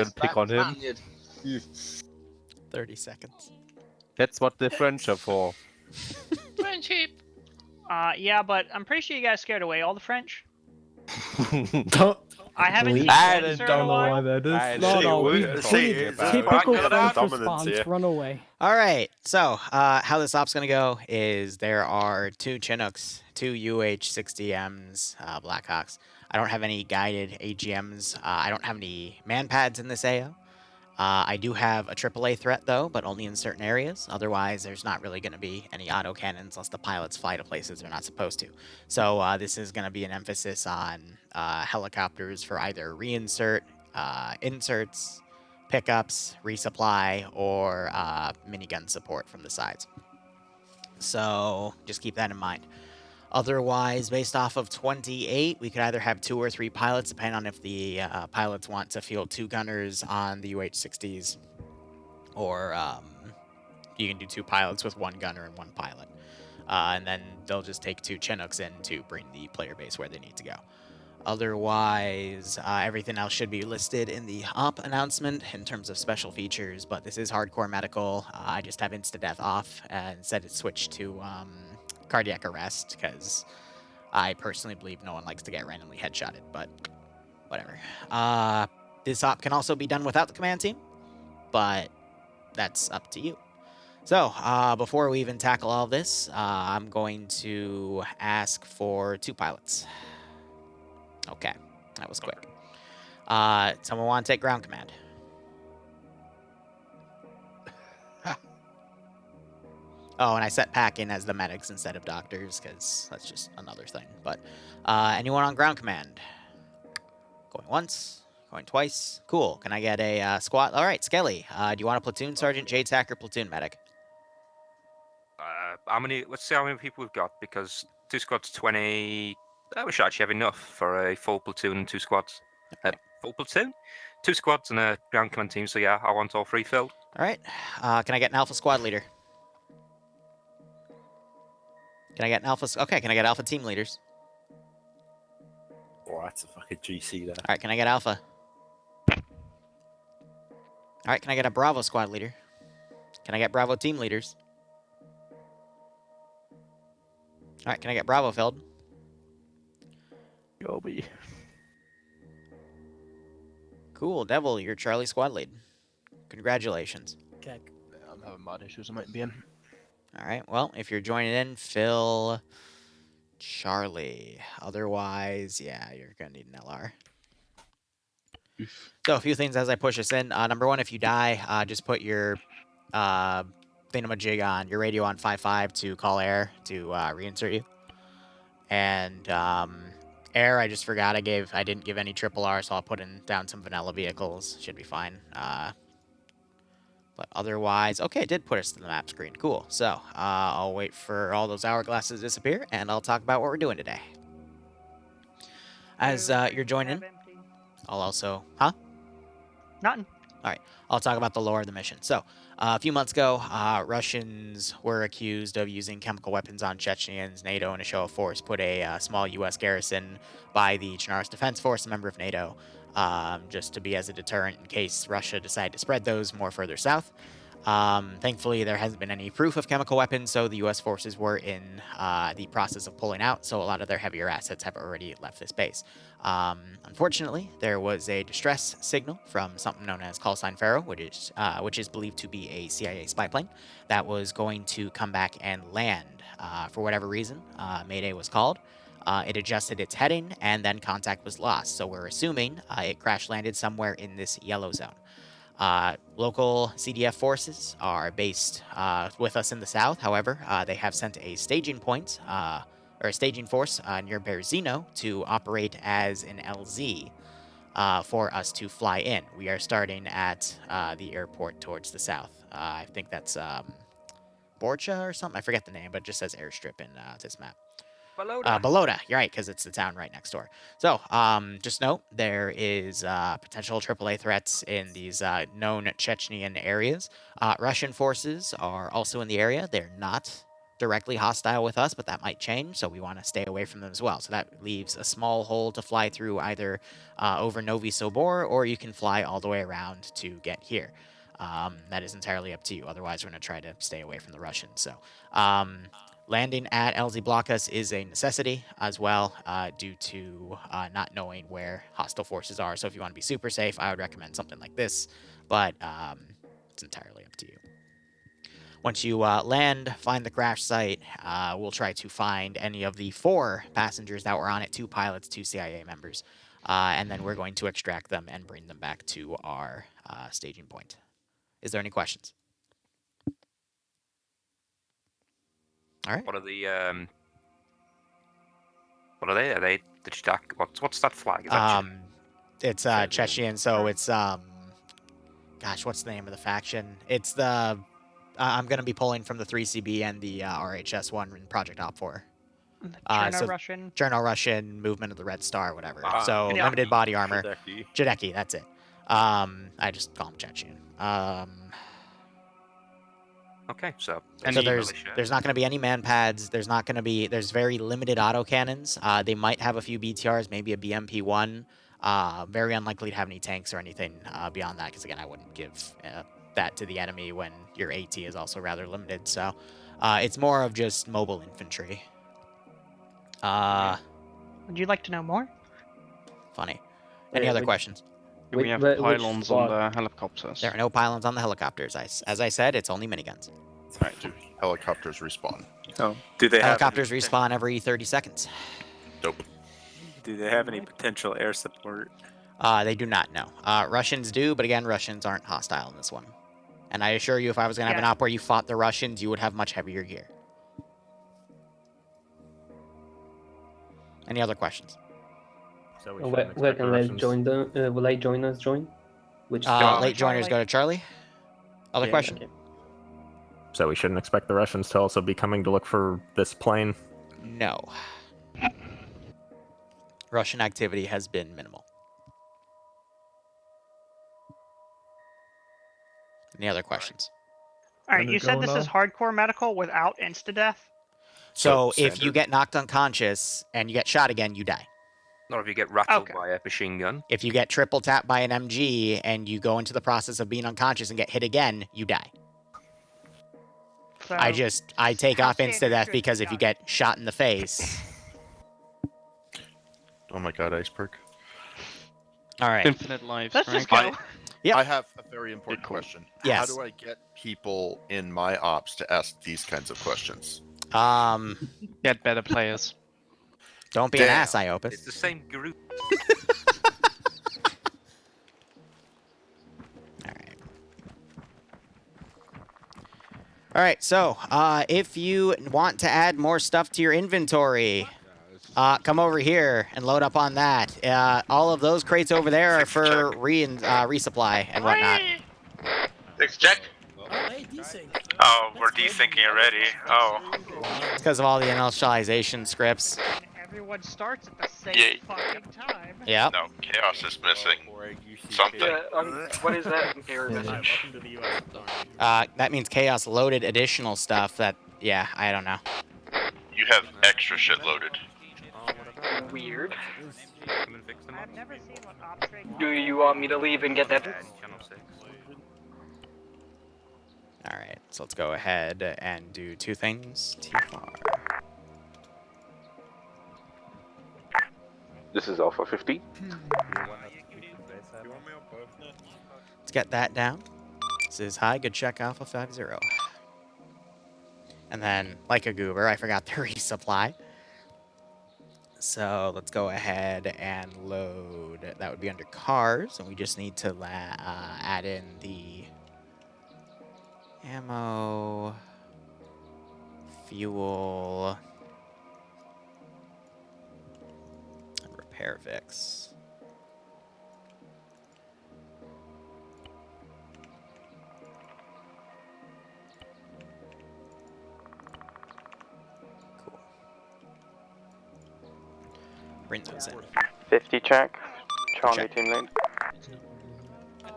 and pick on him. 30 seconds. That's what the French are for. Friendship. Yeah, but I'm pretty sure you guys scared away all the French. I haven't seen I Windsor in don't a know why while. that I is. don't we know. typical Back French dominance response, here. run away. All right. So, how this op's going to go is there are 2 Chinooks, 2 UH-60Ms, Blackhawks. I don't have any guided AGMs. I don't have any man pads in this AO. I do have a AAA threat, though, but only in certain areas. Otherwise, there's not really going to be any autocannons unless the pilots fly to places they're not supposed to. So this is going to be an emphasis on helicopters for either reinsert, inserts, pickups, resupply, or minigun support from the sides. So just keep that in mind. Otherwise, based off of 28, we could either have 2 or 3 pilots, depending on if the pilots want to field 2 gunners on the UH-60s, or you can do 2 pilots with 1 gunner and 1 pilot. And then they'll just take 2 Chinooks in to bring the player base where they need to go. Otherwise, everything else should be listed in the op announcement in terms of special features, but this is hardcore medical. I just have insta-death off and said it switched to cardiac arrest, because I personally believe no one likes to get randomly headshotted, but whatever. This op can also be done without the command team, but that's up to you. So, before we even tackle all this, I'm going to ask for 2 pilots. Okay, that was quick. Someone want to take ground command? Oh, and I set pack in as the medics instead of doctors, because that's just another thing. But anyone on ground command? Going once, going twice. Cool. Can I get a squad? All right, Skelly. Do you want a platoon sergeant, JTAC, or platoon medic? How many? Let's see how many people we've got, because 2 squads, 20. We should actually have enough for a full platoon and 2 squads. Full platoon, 2 squads and a ground command team. So yeah, I want all 3 filled. All right. Can I get an alpha squad leader? Can I get an alpha? Okay. Can I get alpha team leaders? Oh, that's a fucking GC there. All right. Can I get alpha? All right. Can I get a Bravo squad leader? Can I get Bravo team leaders? All right. Can I get Bravo filled? Yobi. Cool. Devil, you're Charlie squad lead. Congratulations. Okay. I'm having bad issues. I might be in. All right. Well, if you're joining in, fill Charlie. Otherwise, yeah, you're going to need an LR. So a few things as I push us in. Number 1, if you die, just put your thingamajig on, your radio on 5.5 to call air to reinsert you. And air, I just forgot I didn't give any triple R, so I'll put in down some vanilla vehicles. Should be fine. But otherwise, okay, it did put us to the map screen. Cool. So I'll wait for all those hourglasses to disappear, and I'll talk about what we're doing today. As you're joining, I'll also... Huh? Nothing. All right. I'll talk about the lore of the mission. So, a few months ago, Russians were accused of using chemical weapons on Chechens. NATO, in a show of force, put a small U.S. garrison by the Chernarus Defense Force, a member of NATO, just to be as a deterrent in case Russia decided to spread those more further south. Thankfully, there hasn't been any proof of chemical weapons, so the U.S. forces were in the process of pulling out, so a lot of their heavier assets have already left this base. Unfortunately, there was a distress signal from something known as Call Sign Pharaoh, which is believed to be a CIA spy plane that was going to come back and land. For whatever reason, Mayday was called. It adjusted its heading, and then contact was lost, so we're assuming it crash-landed somewhere in this yellow zone. Local CDF forces are based with us in the south. However, they have sent a staging point, or a staging force near Berezino to operate as an LZ for us to fly in. We are starting at the airport towards the south. I think that's Borcha or something. I forget the name, but it just says airstrip in this map. Balota, you're right, because it's the town right next door. So, just note, there is potential AAA threats in these known Chechnyan areas. Russian forces are also in the area. They're not directly hostile with us, but that might change, so we want to stay away from them as well. So that leaves a small hole to fly through either over Novi Sobor, or you can fly all the way around to get here. That is entirely up to you. Otherwise, we're going to try to stay away from the Russians. So landing at LZ Blockus is a necessity as well, due to not knowing where hostile forces are. So if you want to be super safe, I would recommend something like this, but it's entirely up to you. Once you land, find the crash site, we'll try to find any of the 4 passengers that were on it, 2 pilots, 2 CIA members, and then we're going to extract them and bring them back to our staging point. Is there any questions? All right. What are the what are they? Are they the Chechak? What's that flag? Is that It's Chechen, so it's gosh, what's the name of the faction? It's the I'm gonna be pulling from the 3CB and the RHS one in Project Op 4. So Russian. Cherno-Russian Movement of the Red Star, whatever. So Yeah. limited body armor. Jadeki. Jadeki, that's it. I just call him Chechen. okay? So So there's not going to be any man pads. There's very limited autocannons. They might have a few BTRs, maybe a BMP-1. Very unlikely to have any tanks or anything beyond that, because again, I wouldn't give that to the enemy when your AT is also rather limited. So it's more of just mobile infantry. Would you like to know more? Funny. Any other questions? Do we have pylons on the helicopters? There are no pylons on the helicopters. As I said, it's only miniguns. Right. Do helicopters respawn? Oh, do they Helicopters respawn every 30 seconds. Dope. Do they have any potential air support? They do not know. Russians do, but again, Russians aren't hostile in this one. And I assure you, if I was going to have an op where you fought the Russians, you would have much heavier gear. Any other questions? So we Where shouldn't can expect the they Russians- join them? Will they join us? Which Late joiners go to Charlie. Other Yeah, question? okay. So we shouldn't expect the Russians to also be coming to look for this plane? No. Russian activity has been minimal. Any other questions? All right, you said this is hardcore medical without insta-death? So if you standard. get knocked unconscious and you get shot again, you die. Not if you get rattled Okay. by a machine gun. If you get triple tapped by an MG and you go into the process of being unconscious and get hit again, you die. So, I take how off insta standard death should because be if you done? get shot in the face. Oh my god, ice perk. All right. Infinite lives, Let's right? just go. Yep. I have a very important question. Yes. How do I get people in my ops to ask these kinds of questions? Get better players. Don't be an Damn. ass, Iopus. It's the same group. All right, so if you want to add more stuff to your inventory, come over here and load up on that. All of those crates over there are for resupply and whatnot. Thanks, Jack. Oh, we're desyncing already. Oh. It's because of all the initialization scripts. Everyone starts at the same Yeah. fucking time. Yep. No, chaos is missing something. What is that error message? That means Chaos loaded additional stuff that, yeah, I don't know. You have extra shit loaded. Weird. Come and fix them up. I've never seen what Optrade Do you want me to leave and get that? Channel 6. All right, so let's go ahead and do 2 things. TFR. This is Alpha 50. Let's get that down. This is hi, good check, Alpha 50. And then, like a goober, I forgot the resupply. So let's go ahead and load. That would be under cars, and we just need to add in the ammo, fuel, and repair fix. Cool. Bring those in. 50 check. Charlie Check. team lead.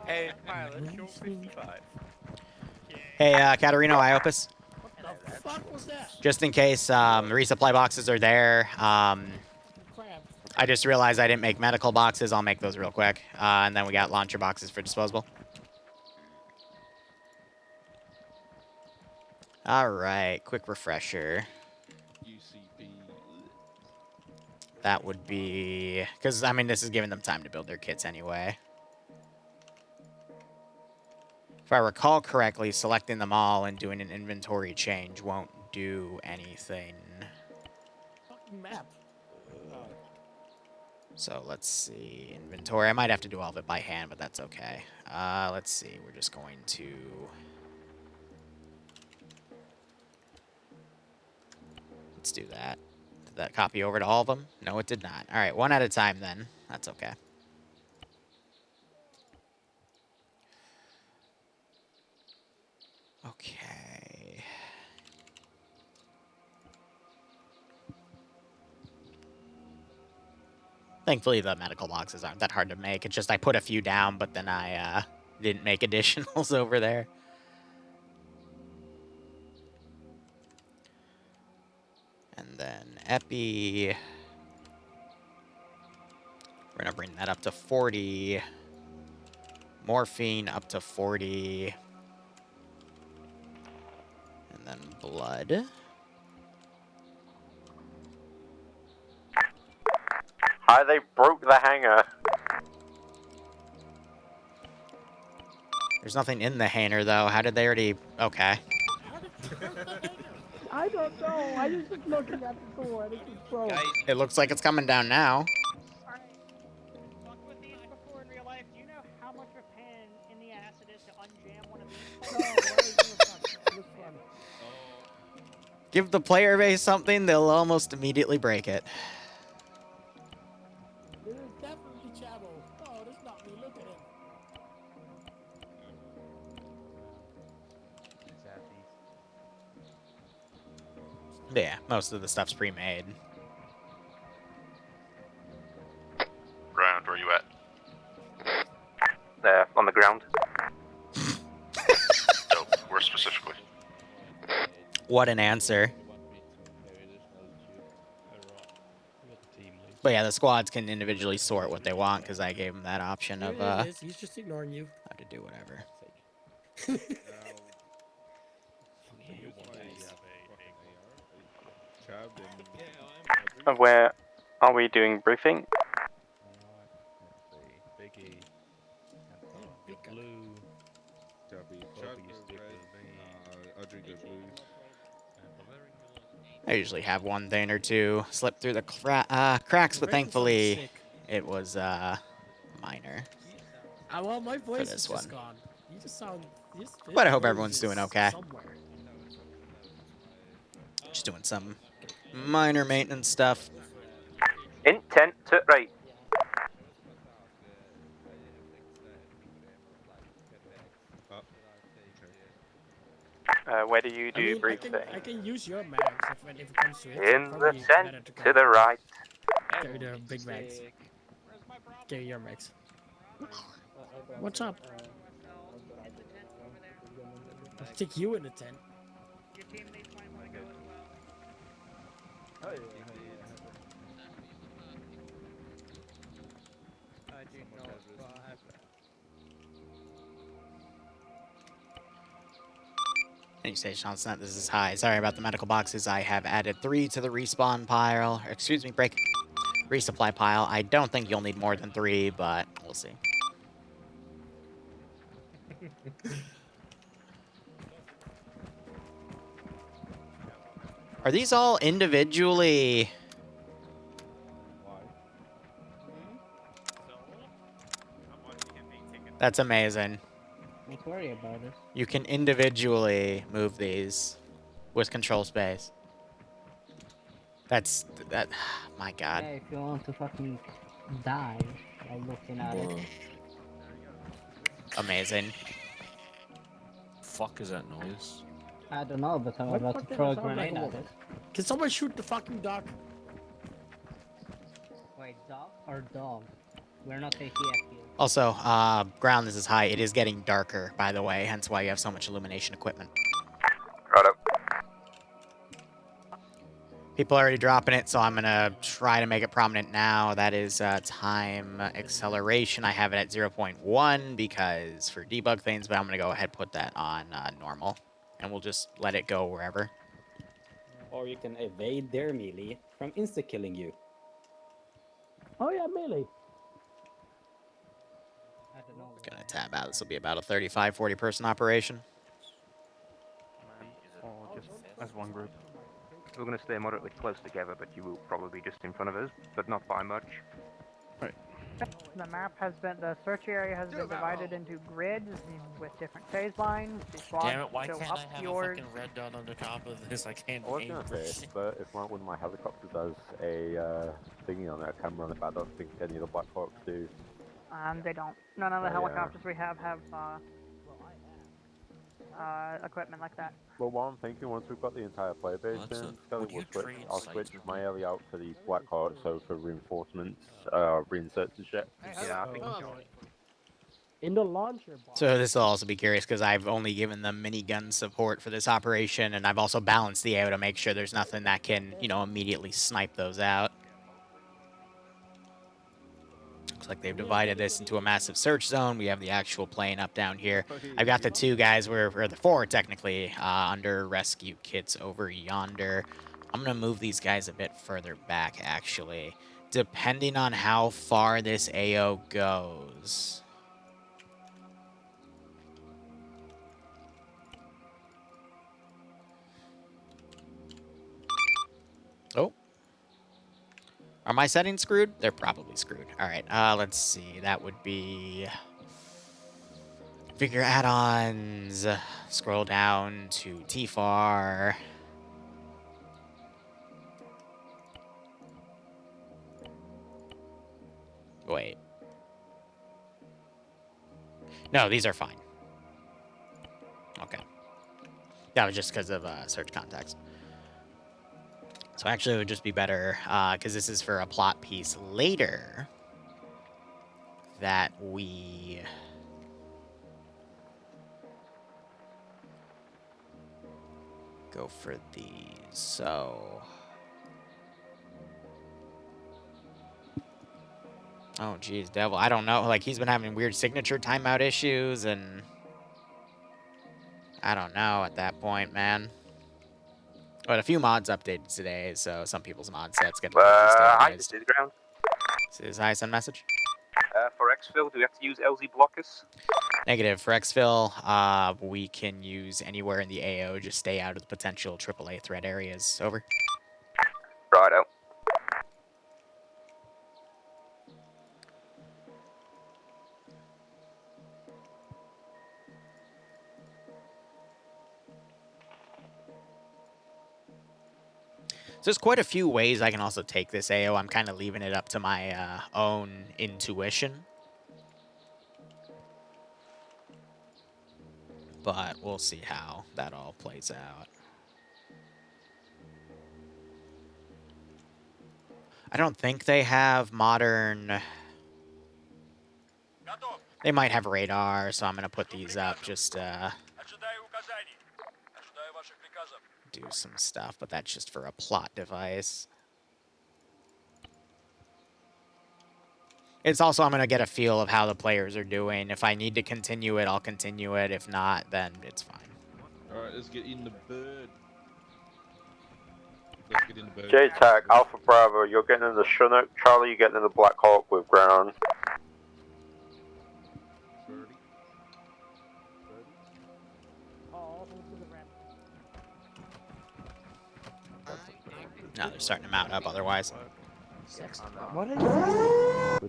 Hey, pilot, show 55. Hey, Katarino, Iopus. Just in case resupply boxes are there. I just realized I didn't make medical boxes. I'll make those real quick. And then we got launcher boxes for disposable. All right, quick refresher. That would be... Because, I mean, this is giving them time to build their kits anyway. If I recall correctly, selecting them all and doing an inventory change won't do anything. Map. So let's see. Inventory. I might have to do all of it by hand, but that's okay. Let's see. We're just going to... Let's do that. Did that copy over to all of them? No, it did not. All right, one at a time then. That's okay. Okay. Thankfully, the medical boxes aren't that hard to make. It's just I put a few down, but then I didn't make additionals over there. And then Epi. We're going to bring that up to 40. Morphine up to 40. And then blood. Hi, they broke the hangar. There's nothing in the hangar, though. How did they already... Okay. I don't know. I was just looking at the door and it just broke. It looks like it's coming down now. Alright. Fucked with these before in real life. Do you know how much of a pain in the ass it is to unjam one of these? Give the player base something, they'll almost immediately break it. There is definitely Chavo. Oh, that's not me. Look at him. Yeah, most of the stuff's pre-made. Ground, where you at? There, on the ground. No, where specifically? What an answer. But yeah, the squads can individually sort what they want because I gave them that option of There it is. He's just ignoring you. how to do whatever. Where are we doing briefing? I usually have one thing or two slip through the cracks, but thankfully it was minor. Well, my voice this is just one. gone. You just sound. But I hope everyone's doing okay. Somewhere. Just doing some minor maintenance stuff. Intent to right. Where do you do I mean, briefing? I can use your mags if it comes to it. In the Probably tent better to the right. Carry the big mags. Carry your mags. What's up? I'll stick you in the tent. Your teammates might want to go as well. Thank you, Sage Johnson. This is high. Sorry about the medical boxes. I have added 3 to the respawn pile. Or, excuse me, break. Resupply pile. I don't think you'll need more than 3, but we'll see. Are these all individually... That's amazing. Don't worry about it. You can individually move these with control space. That. My God. Yeah, if you want to fucking die while looking at it. Amazing. Fuck is that noise? I don't know, but I'm about to throw a grenade at it. Can someone shoot the fucking duck? Wait, duck or dog? We're not taking here. Also, ground this is high. It is getting darker, by the way, hence why you have so much illumination equipment. Right up. People are already dropping it, so I'm going to try to make it prominent now. That is time acceleration. I have it at 0.1 because for debug things, but I'm going to go ahead and put that on normal. And we'll just let it go wherever. Or you can evade their melee from insta-killing you. Oh yeah, melee. We're going to tab out. This will be about a 35, 40 person operation. Or just as one group. We're going to stay moderately close together, but you will probably be just in front of us, but not by much. Right. The map has been, the search area has been divided into grids with different phase lines. The squads Damn it, why go can't up I have yours. a fucking red dot on the top of this? I can't I was aim gonna for say, but if one of my helicopters has a thingy on it, a camera on it, but I don't think any of the Black Hawks do. They don't. None of the Oh, yeah. helicopters we have equipment like that. Well, what I'm thinking, once we've got the entire player base in, Scully, I'll switch my area out for the Black Hawk, so for reinforcements, reinserts and shit. Yeah, I think in the launcher box. So this will also be curious because I've only given them minigun support for this operation, and I've also balanced the AO to make sure there's nothing that can, you know, immediately snipe those out. Looks like they've divided this into a massive search zone. We have the actual plane up down here. I've got the two guys, or the four technically, under rescue kits over yonder. I'm going to move these guys a bit further back, actually, depending on how far this AO goes. Oh. Are my settings screwed? They're probably screwed. All right, let's see. That would be figure add-ons. Scroll down to TFAR. Wait. No, these are fine. Okay. That was just because of search context. So actually, it would just be better, because this is for a plot piece later, that we go for these. So, oh geez, devil, I don't know. Like, he's been having weird signature timeout issues, and I don't know at that point, man. But a few mods updated today, so some people's mod sets get hi, destabilized. this is ground. This is hi, send message. For exfil, do we have to use LZ blockers? Negative. For exfil, we can use anywhere in the AO. Just stay out of the potential AAA threat areas. Over. Righto. So there's quite a few ways I can also take this AO. I'm kind of leaving it up to my own intuition. But we'll see how that all plays out. I don't think they have modern... They might have radar, so I'm going to put these up just do some stuff, but that's just for a plot device. It's also, I'm going to get a feel of how the players are doing. If I need to continue it, I'll continue it. If not, then it's fine. Alright, let's get in the bird. Let's get in the bird. J-Tag, Alpha Bravo, you're getting in the Chinook. Charlie, you're getting in the Black Hawk with ground. No, they're starting to mount up otherwise. What is that?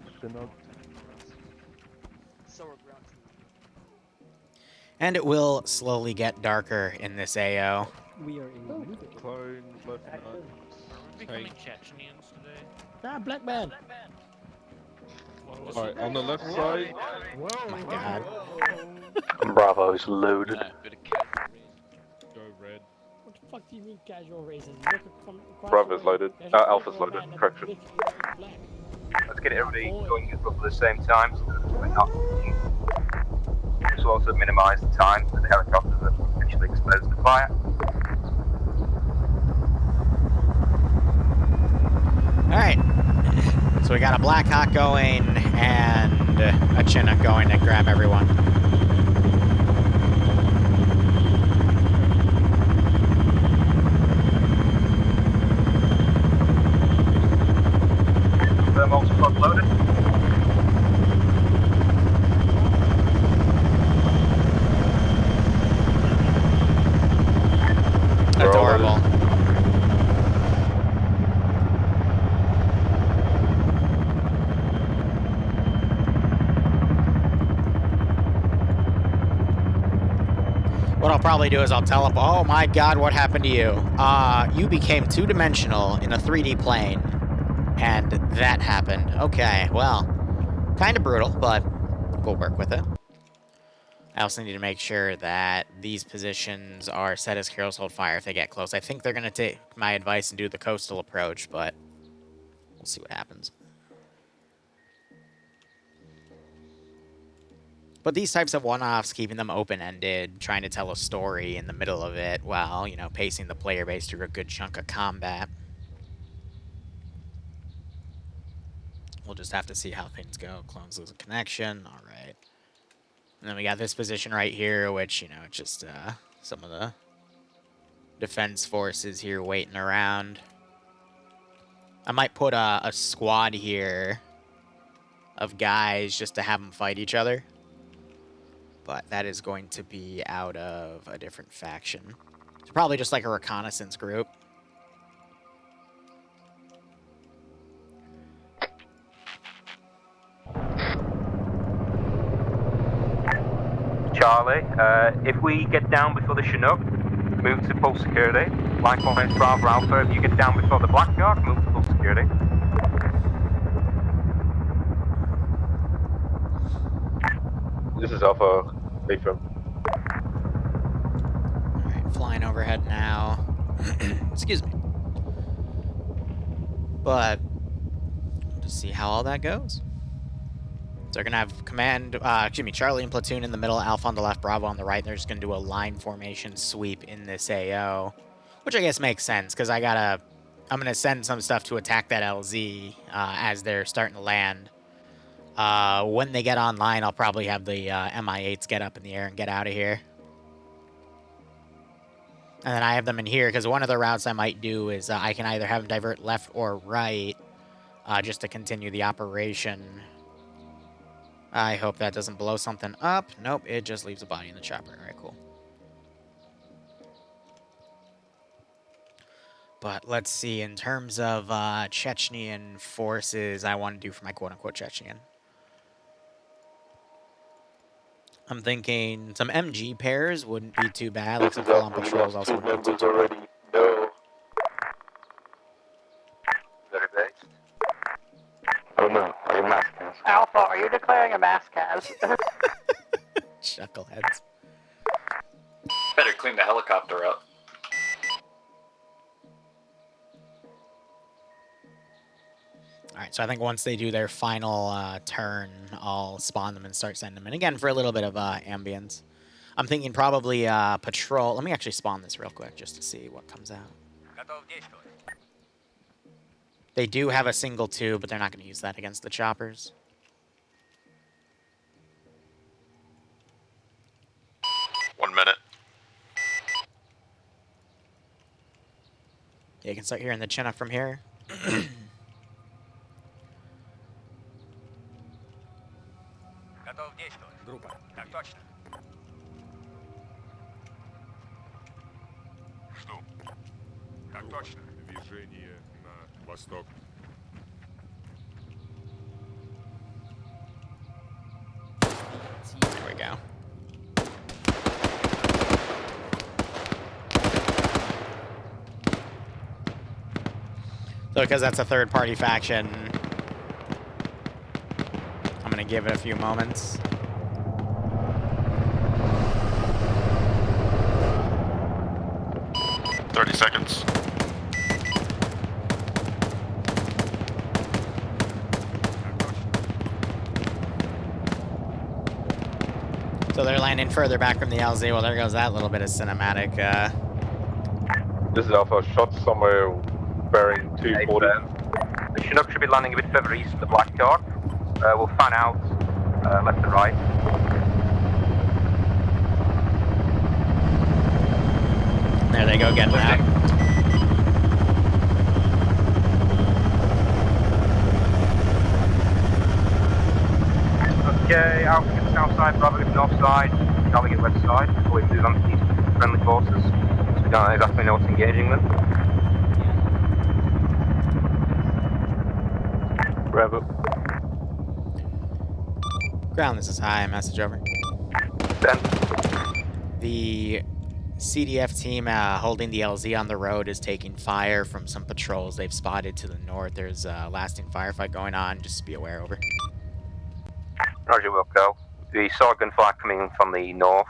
And it will slowly get darker in this AO. We are in Clone, left, Are we becoming Chechenians today? Ah, black man. Alright, on the left side. Oh my god. Bravo's loaded. Go red. What the fuck do you mean casual races? Bravo's loaded. Alpha's loaded. Correction. Let's get everybody going at roughly the same time so that we're not. This will also minimise the time that the helicopters are potentially exposed to fire. Alright. So we got a Blackhawk going and a Chinook going to grab everyone. Thermal squad loaded. Adorable. What I'll probably do is I'll tell him, oh my god, what happened to you? You became two-dimensional in a 3D plane. And that happened. Okay, well, kind of brutal, but we'll work with it. I also need to make sure that these positions are set as Carol's hold fire if they get close. I think they're going to take my advice and do the coastal approach, but we'll see what happens. But these types of one-offs, keeping them open-ended, trying to tell a story in the middle of it, while, you know, pacing the player base through a good chunk of combat. We'll just have to see how things go. Clones lose a connection. All right. And then we got this position right here, which, you know, just some of the defense forces here waiting around. I might put a squad here of guys just to have them fight each other. But that is going to be out of a different faction. It's probably just like a reconnaissance group. Charlie, if we get down before the Chinook, move to full security. Likewise, Bravo Alpha, if you get down before the Blackhawk, move to full security. This is Alpha. Affirm. Alright, flying overhead now. Excuse me. But, we'll just see how all that goes. So they're going to have command, Charlie and platoon in the middle, Alpha on the left, Bravo on the right. They're just going to do a line formation sweep in this AO, which I guess makes sense, because I'm going to send some stuff to attack that LZ as they're starting to land. When they get online, I'll probably have the MI8s get up in the air and get out of here. And then I have them in here, because one of the routes I might do is I can either have them divert left or right, just to continue the operation. I hope that doesn't blow something up. Nope, it just leaves a body in the chopper. All right, cool. But let's see, in terms of Chechnyan forces I want to do for my quote-unquote Chechnyan. I'm thinking some MG pairs wouldn't be too bad. Like some full-on patrols also wouldn't be too bad. No. Very based. Oh no, are you mass cast? Alpha, are you declaring a mass cast? Chuckleheads. Better clean the helicopter up. Alright, so I think once they do their final turn, I'll spawn them and start sending them in again for a little bit of ambience. I'm thinking probably patrol. Let me actually spawn this real quick just to see what comes out. They do have a single tube, but they're not going to use that against the choppers. One minute. Yeah, you can start hearing the Chinook from here. Движение на восток. There we go. So because that's a third-party faction, I'm going to give it a few moments. Seconds. So they're landing further back from the LZ. Well, there goes that little bit of cinematic. This is Alpha. Shot somewhere bearing 240. Chinook should be landing a bit further east of the Black Dog. We'll fan out left and right. There they go, getting out. Okay, Alpha get south side, Bravo get north side, Charlie get west side before we move on to these friendly forces. So we don't exactly know what's engaging them. Bravo. Ground, this is high. Message over. Then. The CDF team holding the LZ on the road is taking fire from some patrols they've spotted to the north. There's a lasting firefight going on. Just be aware, over. Roger, Wilco. We saw a gunfire coming from the north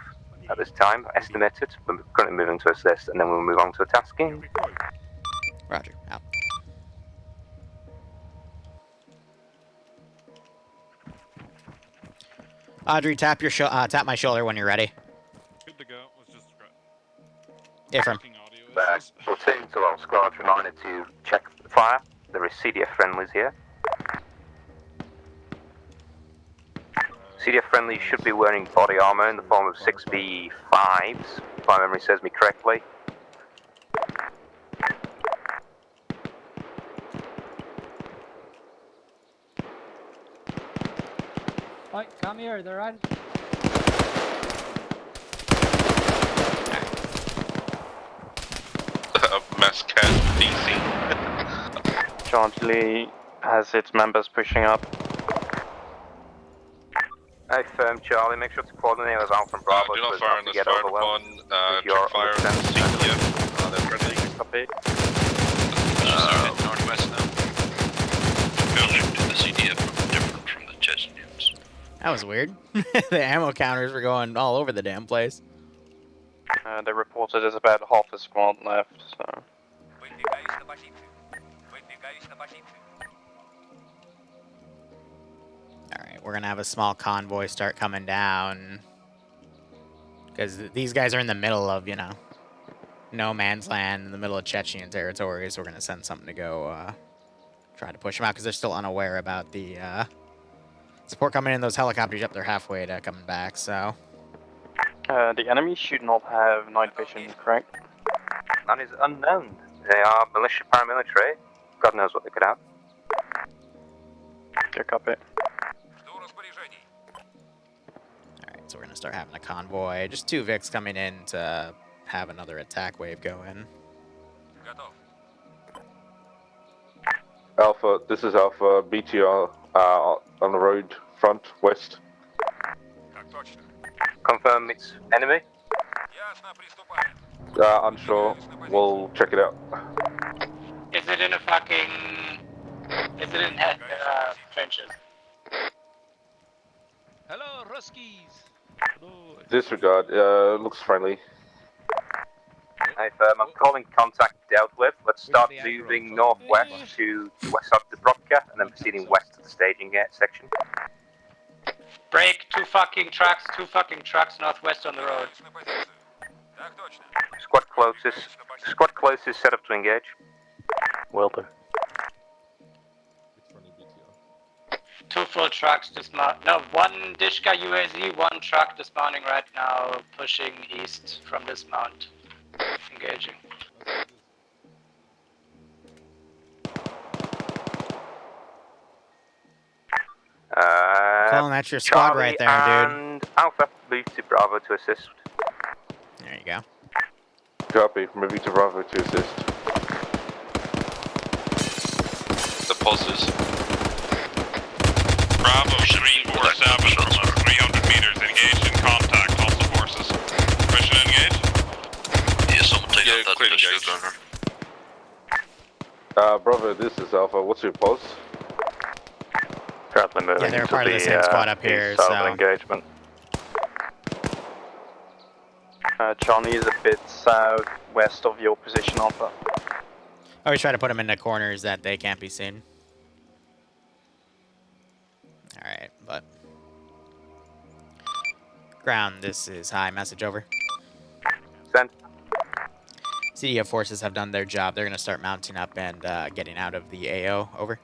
at this time, estimated. We're currently moving to assist, and then we'll move on to a tasking. Roger, out. Audrey, tap my shoulder when you're ready. Good to go. Was just Ifram. Back. Platoon to all squads, reminded to check the fire. There is CDF friendlies here. CDF friendlies should be wearing body armor in the form of 6v5s, if my memory serves me correctly. Right, come here, they're right. Mascat DC. Charlie has its members pushing up. Hey, firm Charlie, make sure to coordinate with Alpha and Bravo. Do not so fire on this fire upon. Check fire on CTF. They're friendly. Copy. Northwest now. Building to the CTF different from the Chechens. That was weird. The ammo counters were going all over the damn place. They reported there's about half a squad left, so. Alright, we're gonna have a small convoy start coming down. Because these guys are in the middle of, you know, no man's land in the middle of Chechen territory, so we're gonna send something to go try to push them out because they're still unaware about the support coming in. Those helicopters up, they're halfway to coming back, so. The enemy should not have night vision, correct? That is unknown. They are militia paramilitary. God knows what they could have. Good copy. Alright, so we're gonna start having a convoy. Just 2 Vics coming in to have another attack wave go in. Alpha, this is Alpha. BTR on the road, front, west. Confirm it's enemy? Unsure. We'll check it out. Is it in a fucking... Is it in trenches? Hello, Ruskies! Disregard. Looks friendly. Hey, firm, I'm calling contact dealt with. Let's start moving northwest to the west side of the Dubrovka and then proceeding west to the staging section. Break, two fucking trucks northwest on the road. Squad closest set up to engage. Will do. 2 full trucks dismount. No, 1 Dishka UAZ, 1 truck dismounting right now, pushing east from dismount. Engaging. Colin, that's your squad Charlie right there, and dude. Alpha, move to Bravo to assist. There you go. Copy. Moving to Bravo to assist. The pulses. Bravo 347 from 300 meters engaged in contact. Hostile forces. Permission to engage? Yeah, someone take out that engage. Bravo, this is Alpha. What's your pulse? Currently moving Yeah, they're to part of the same squad up here, east side of so. the engagement. Johnny is a bit southwest of your position, Alpha. I always try to put them in the corners that they can't be seen. Alright, but... Ground, this is high. Message over. Send. CDF forces have done their job. They're going to start mounting up and getting out of the AO. Over.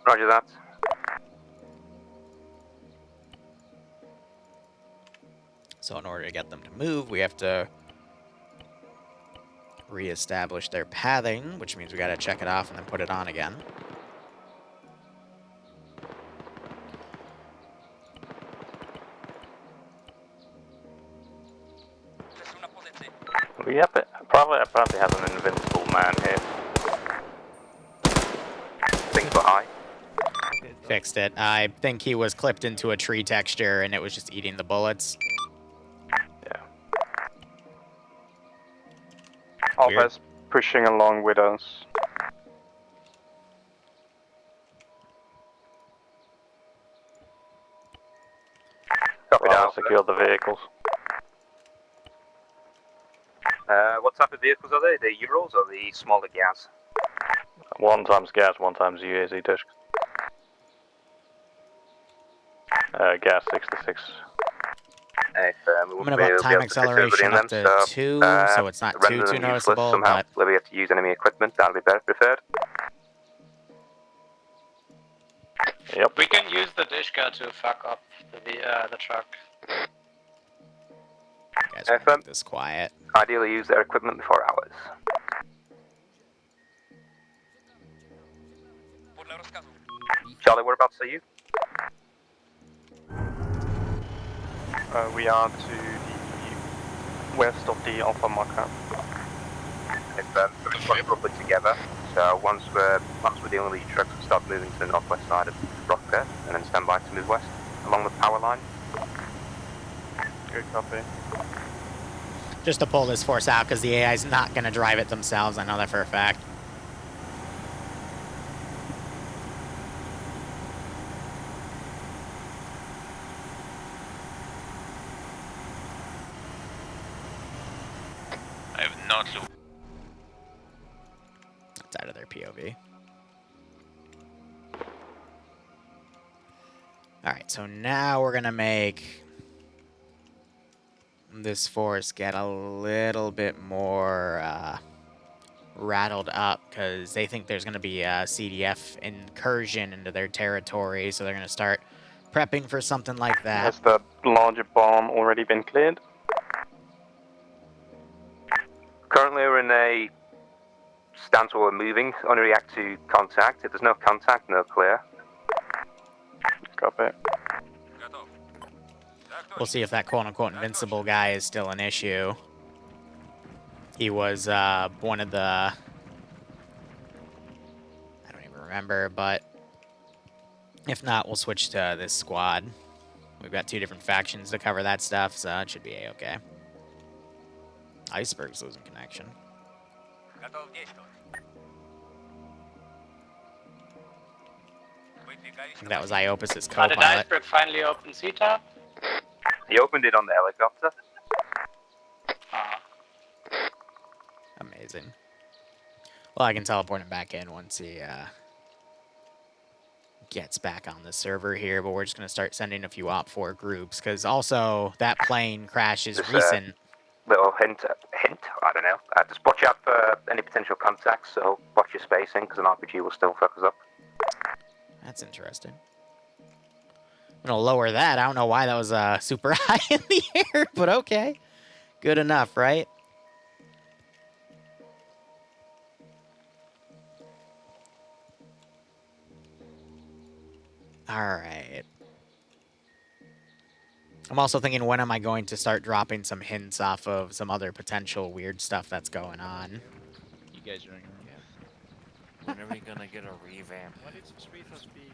Roger that. So in order to get them to move, we have to reestablish their pathing, which means we got to check it off and then put it on again. We probably have an invincible man here. Things were high. Fixed it. I think he was clipped into a tree texture and it was just eating the bullets. Yeah. Alpha's pushing along with us. Copy down, secure the vehicles. What type of vehicles are they? The Euros or the smaller gas? 1 times gas, 1 times UAZ dish. Gas 66. I'm going to up time acceleration up to 2, so it's not too noticeable, somehow. but... We have to use enemy equipment, that'll be better preferred. Yep. We can use the Dishka to fuck up the truck. Guys, want to make this quiet. Ideally use their equipment before ours. Charlie, whereabouts are you? We are to the west of the Alpha Marker. If we're roughly together, so once we're dealing with these trucks, we start moving to the northwest side of Rockport and then stand by to move west along the power line. Good copy. Just to pull this force out, because the AI is not going to drive it themselves. I know that for a fact. I have no clue. It's out of their POV. Alright, so now we're going to make this force get a little bit more rattled up, because they think there's going to be a CDF incursion into their territory, so they're going to start prepping for something like that. Has the larger bomb already been cleared? Currently we're in a stance where we're moving, only react to contact. If there's no contact, no clear. Copy. We'll see if that quote-unquote invincible guy is still an issue. He was one of the... I don't even remember, but if not, we'll switch to this squad. We've got 2 different factions to cover that stuff, so it should be a-okay. Iceberg's losing connection. I think that was Iopus's Did co-pilot. Iceberg finally open CTAP? He opened it on the helicopter. Amazing. Well, I can teleport him back in once he gets back on the server here, but we're just going to start sending a few OP4 groups, because also that plane crash is recent. Little hint, I don't know. Just watch out for any potential contacts, so watch your spacing, because an RPG will still fuck us up. That's interesting. I'm going to lower that. I don't know why that was super high in the air, but okay. Good enough, right? All right. I'm also thinking, when am I going to start dropping some hints off of some other potential weird stuff that's going on? You guys are in. When are we gonna get a revamp? What is resource being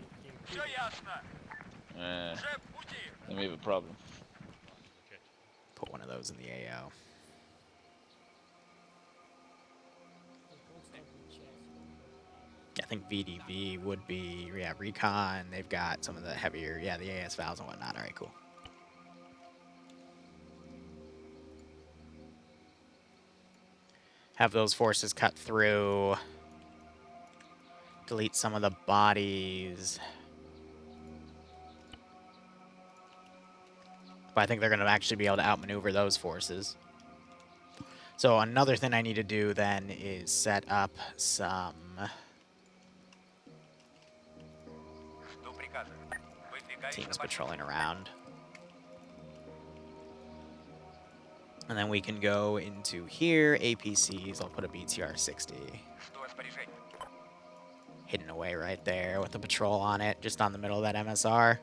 Then we have a problem. Put one of those in the AO. I think VDV would be, yeah, recon. They've got some of the heavier, yeah, the AS valves and whatnot. All right, cool. Have those forces cut through. Delete some of the bodies. But I think they're going to actually be able to outmaneuver those forces. So another thing I need to do then is set up some teams patrolling around. And then we can go into here, APCs, I'll put a BTR 60. Hidden away right there with the patrol on it, just on the middle of that MSR.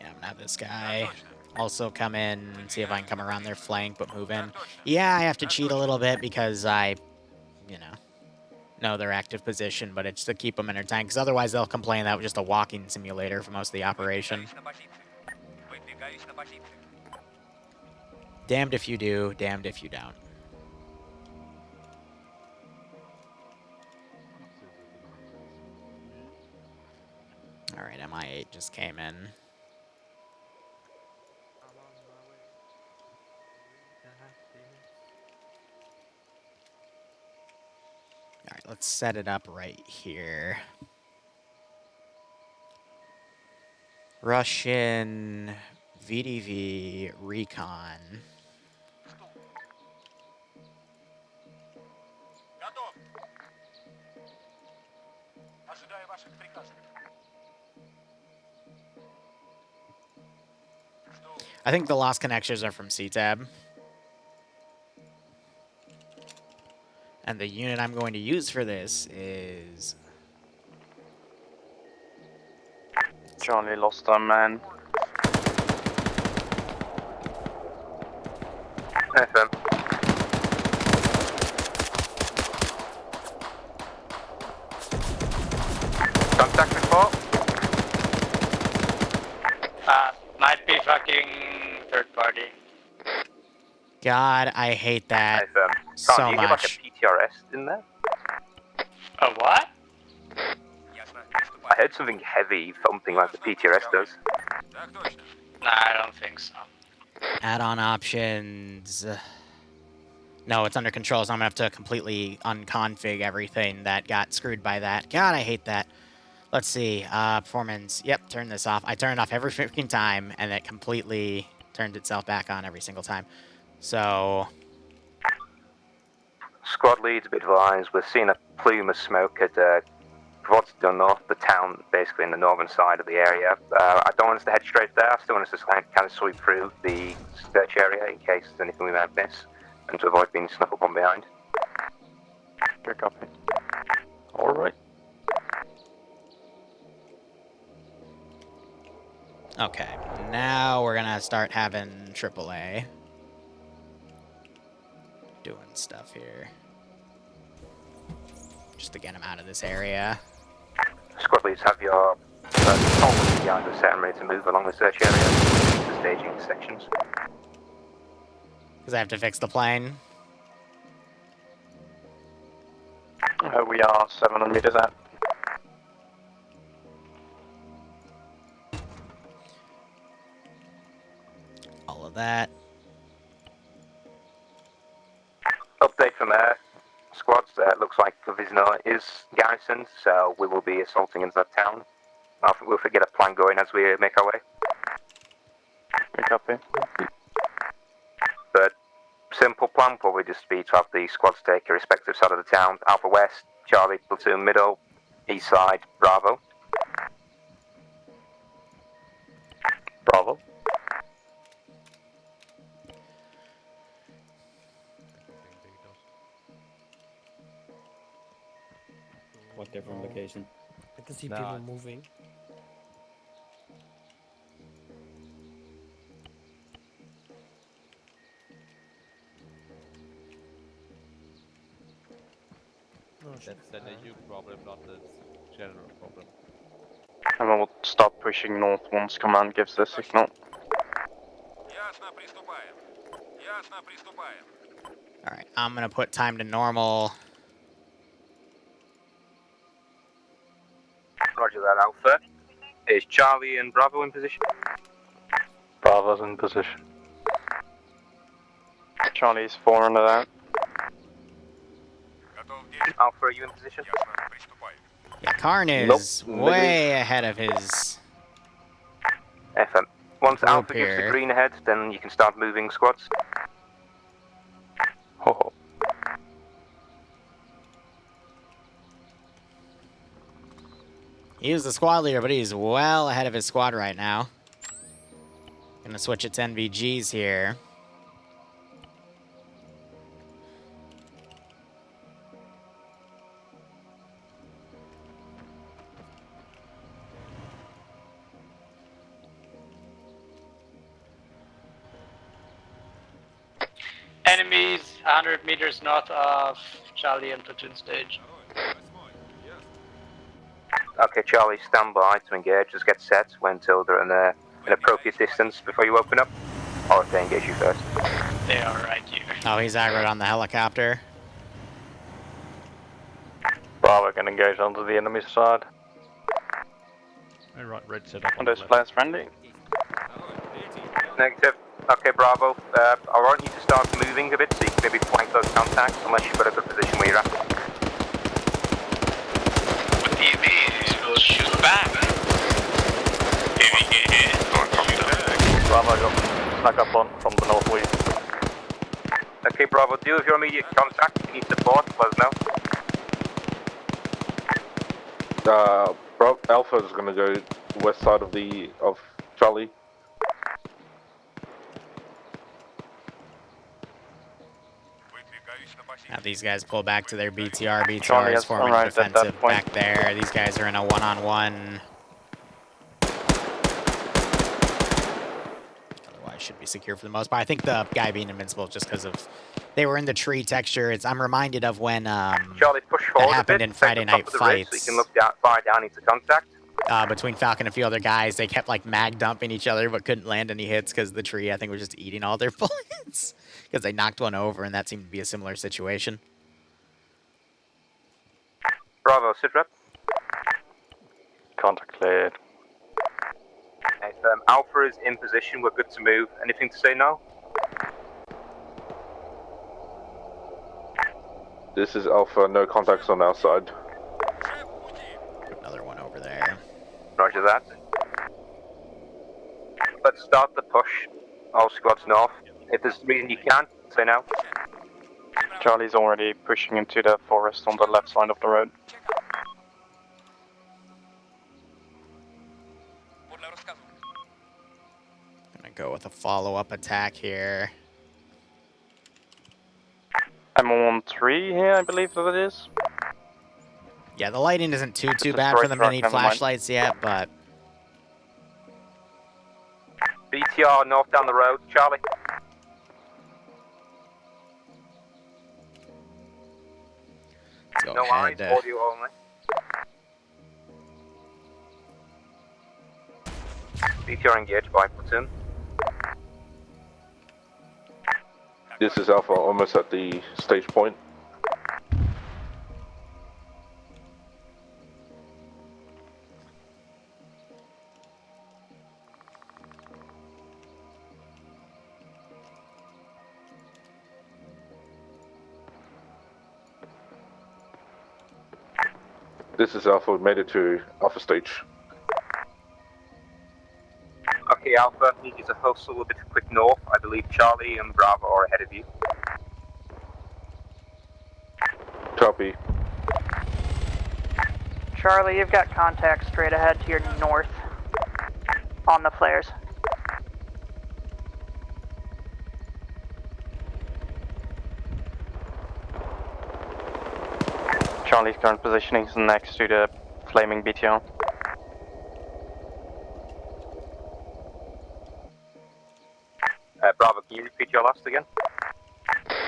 Yeah, I'm gonna have this guy also come in, see if I can come around their flank, but move in. Yeah, I have to cheat a little bit because I, you know their active position, but it's to keep them entertained, because otherwise they'll complain that was just a walking simulator for most of the operation. Damned if you do, damned if you don't. Alright, MI8 just came in. Alright, let's set it up right here. Russian VDV Recon. I think the lost connections are from CTAB. And the unit I'm going to use for this is... Charlie lost a man. FM. Contact report. Might be fucking third party. God, I hate that so Can you get like a much. PTRS in there? A what? I heard something heavy thumping like the PTRS does. Nah, I don't think so. Add-on options. No, it's under control, so I'm going to have to completely unconfig everything that got screwed by that. God, I hate that. Let's see. Performance. Yep, turn this off. I turn it off every freaking time, and it completely turned itself back on every single time. So... Squad leads, a bit of eyes. We're seeing a plume of smoke at VODS done north, the town, basically in the northern side of the area. I don't want us to head straight there. I still want us to kind of sweep through the search area in case there's anything we might miss, and to avoid being snuck up on behind. Good copy. Alright. Okay, now we're gonna start having AAA doing stuff here. Just to get them out of this area. Squad leads, have your soldiers behind the set and ready to move along the search area to staging sections. Because I have to fix the plane. We are 700 meters out. All of that. Update from squads. Looks like Vizna is garrisoned, so we will be assaulting into that town. I think we'll get a plan going as we make our way. Good copy. But simple plan will probably just be to have the squads take a respective side of the town. Alpha West, Charlie, Platoon Middle, East Side, Bravo. Bravo. What different location? I can see people moving. That's then a you problem, not the general problem. And we'll start pushing north once command gives the signal. Alright, I'm gonna put time to normal. Roger that, Alpha. Is Charlie and Bravo in position? Bravo's in position. Charlie's 400 out. Alpha, are you in position? Yeah, Karn is way ahead of his... FM. Once group Alpha gives the here. green ahead, then you can start moving squads. Oh. He was the squad leader, but he's well ahead of his squad right now. Gonna switch it to NVGs here. Enemies 100 meters north of Charlie and platoon stage. Okay, Charlie, stand by to engage. Just get set when told they're in an appropriate distance before you open up, or if they engage you first. They are right here. Oh, he's aggroed on the helicopter. Bravo can engage onto the enemy side. Alright, red set up on On the those left. players friendly. Negative. Okay, Bravo. I want you to start moving a bit so you can maybe flank those contacts, unless you've got a good position where you're at. What do you mean? We'll shoot back. If you get hit, don't contact. Bravo got snuck up on from the northwest. Okay, Bravo, deal with your immediate contact. If you need support, let us know. Alpha is going to go west side of Charlie. Now these guys pull back to their BTR. BTR Charlie is has forming arrived at that defensive point. back there. These guys are in a one-on-one. Otherwise should be secure for the most part. I think the guy being invincible just because of they were in the tree texture. I'm reminded of when Charlie, push that forward happened a bit, in Friday take the top Night of the ridge Fights. so you can look down, fire down into contact. Between Falcon and a few other guys, they kept like mag dumping each other but couldn't land any hits because the tree, I think, was just eating all their bullets because they knocked one over, and that seemed to be a similar situation. Bravo, sit rep. Contact cleared. Okay, Alpha is in position. We're good to move. Anything to say now? This is Alpha, no contacts on our side. Another one over there. Roger that. Let's start the push. All squads north. If there's a reason you can't, say now. Charlie's already pushing into the forest on the left side of the road. Gonna go with a follow-up attack here. I'm on 3 here, I believe that it is. Yeah, the lighting isn't too bad destroyed for them to truck, need never mind. flashlights yet, but BTR north down the road, Charlie. let's go No eyes, ahead. audio only. BTR engaged by platoon. This is Alpha, almost at the stage point. This is Alpha, we made it to Alpha stage. Okay, Alpha, need you to hustle a bit quick north. I believe Charlie and Bravo are ahead of you. Copy. Charlie, you've got contact straight ahead to your north on the flares. Charlie's current positioning is next to the flaming BTR. Bravo, can you repeat your last again?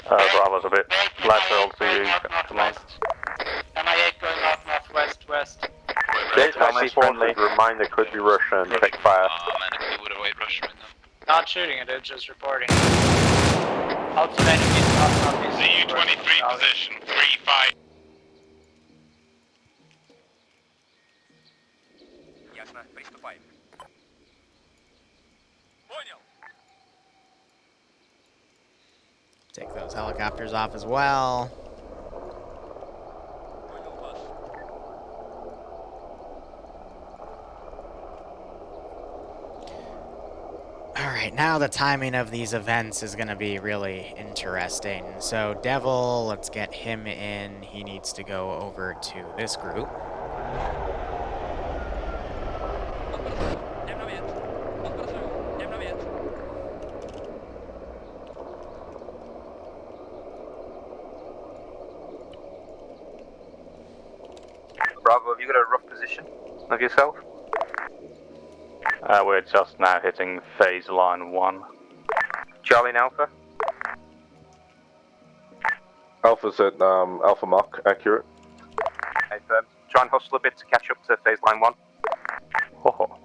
Bravo's a bit lateral to you, command. MI8 going north, northwest, west. J-Taxi forces remind it could be Russian, check fire. Not shooting it, it's just reporting. Also enemies north, northeast. ZU-23 position, 3-5. Ясно, приступаем. Понял. Take those helicopters off as well. Alright, now the timing of these events is going to be really interesting. So, Devil, let's get him in. He needs to go over to this group. Bravo, have you got a rough position of yourself? We're just now hitting phase line 1. Charlie and Alpha? Alpha's at Alpha Mark, accurate. Okay, try and hustle a bit to catch up to phase line 1. Oh.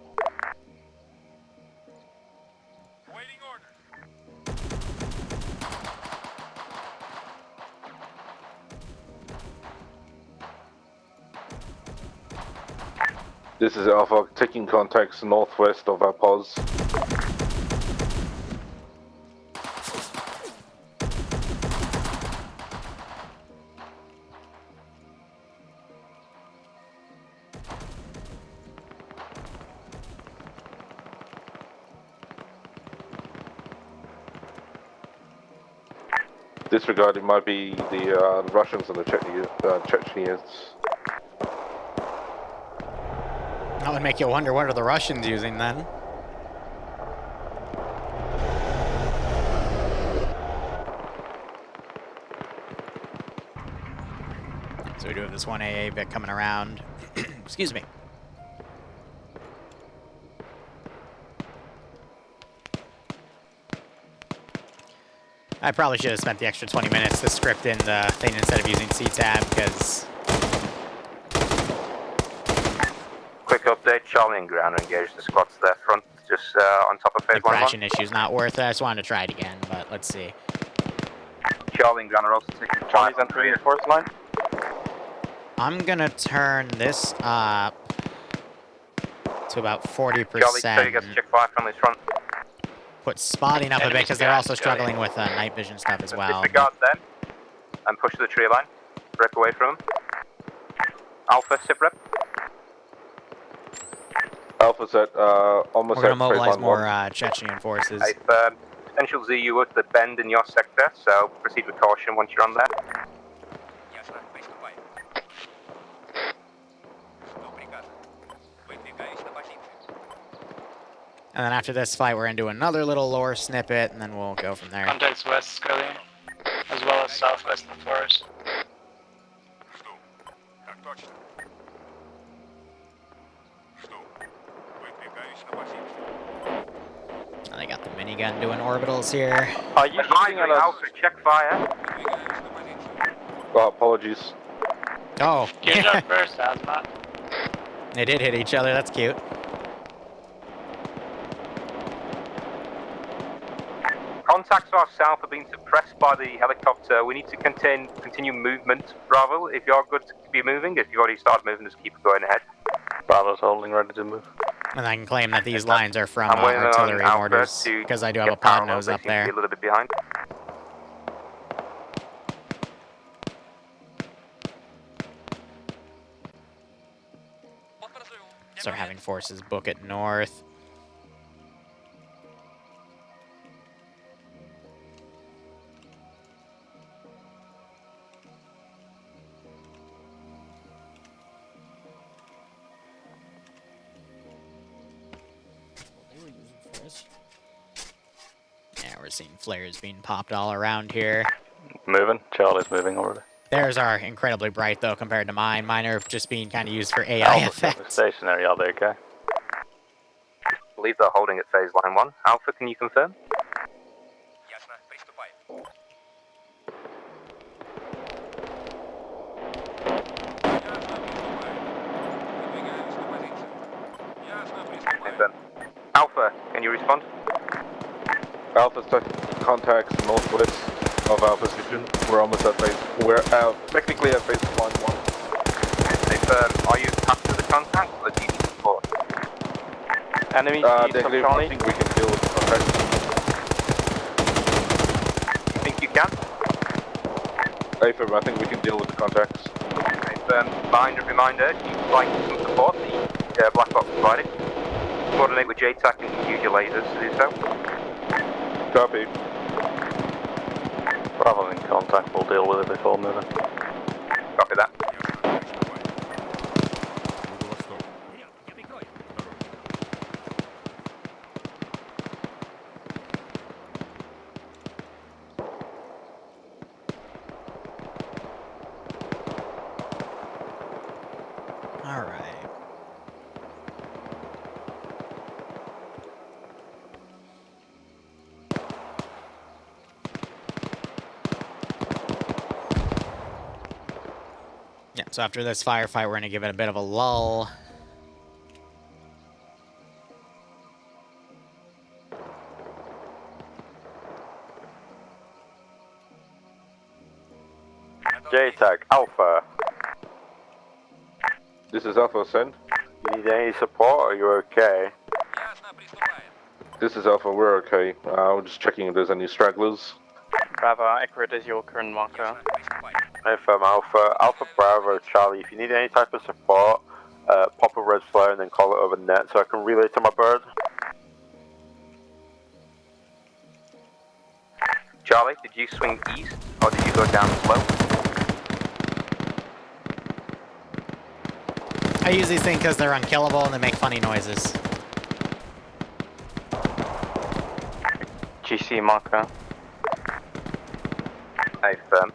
This is Alpha, taking contacts northwest of our pause. Disregard, it might be the Russians and the Chechens. That would make you wonder, what are the Russians using then? So we do have this one AA bit coming around. Excuse me. I probably should have spent the extra 20 minutes to script in the thing instead of using C-Tab, because... Quick update, Charlie and Ground are engaged the squads there front, just on top of phase the 1. crashing issue's not worth it. I just wanted to try it again, but let's see. Charlie and Ground are also taking Charlie's entering the force line. I'm gonna turn this up to about 40%. Charlie, so you guys check fire friendly's front. Put spotting up a bit because they're also struggling with night vision stuff as well. Disregard them and push to the tree line. Break away from them. Alpha, sit rep. Alpha's at almost. We're gonna mobilize more Chechen forces. Potential ZU at the bend in your sector, so proceed with caution once you're on there. And then after this fight, we're into another little lore snippet, and then we'll go from there. Contacts west, Scully, as well as southwest of the forest. And they got the minigun doing orbitals here. Are you shooting at us? Alpha, check fire. Oh, apologies. Oh. You jumped first, Hazmat. They did hit each other, that's cute. Contacts to our south are being suppressed by the helicopter. We need to continue movement. Bravo, if you're good to be moving, if you've already started moving, just keep going ahead. Bravo's holding, ready to move. And I can claim that these lines are from artillery mortars, because I do have a pod nose up there. A little bit behind. Start having forces book it north. Yeah, we're seeing flares being popped all around here. Moving. Charlie's moving already. Theirs are incredibly bright, though, compared to mine. Mine are just being kind of used for AI effects. Stationary, are they okay? I believe they're holding at phase line 1. Alpha, can you confirm? Confirm. Alpha, can you respond? Alpha's taking contacts northwest of our position. We're almost at phase. We're technically at phase line 1. Are you attached to the contact or do you need support? Enemy east of Charlie. I think we can deal with contacts. You think you can? Affirm, I think we can deal with the contacts. Reminder, you'd like some support, the black box provided. Coordinate with JTAC and use your lasers to do so. Copy. Bravo in contact, we'll deal with it before moving. Copy that. All right. Yeah, so after this firefight, we're going to give it a bit of a lull. JTAG Alpha. This is Alpha, send. You need any support, or are you okay? This is Alpha, we're okay. We're just checking if there's any stragglers. Bravo, accurate is your current marker. FM Alpha, Alpha Bravo, Charlie. If you need any type of support, pop a red flare and then call it over net so I can relay to my bird. Charlie, did you swing east or did you go down slow? I use these things because they're unkillable and they make funny noises. GC marker. FM.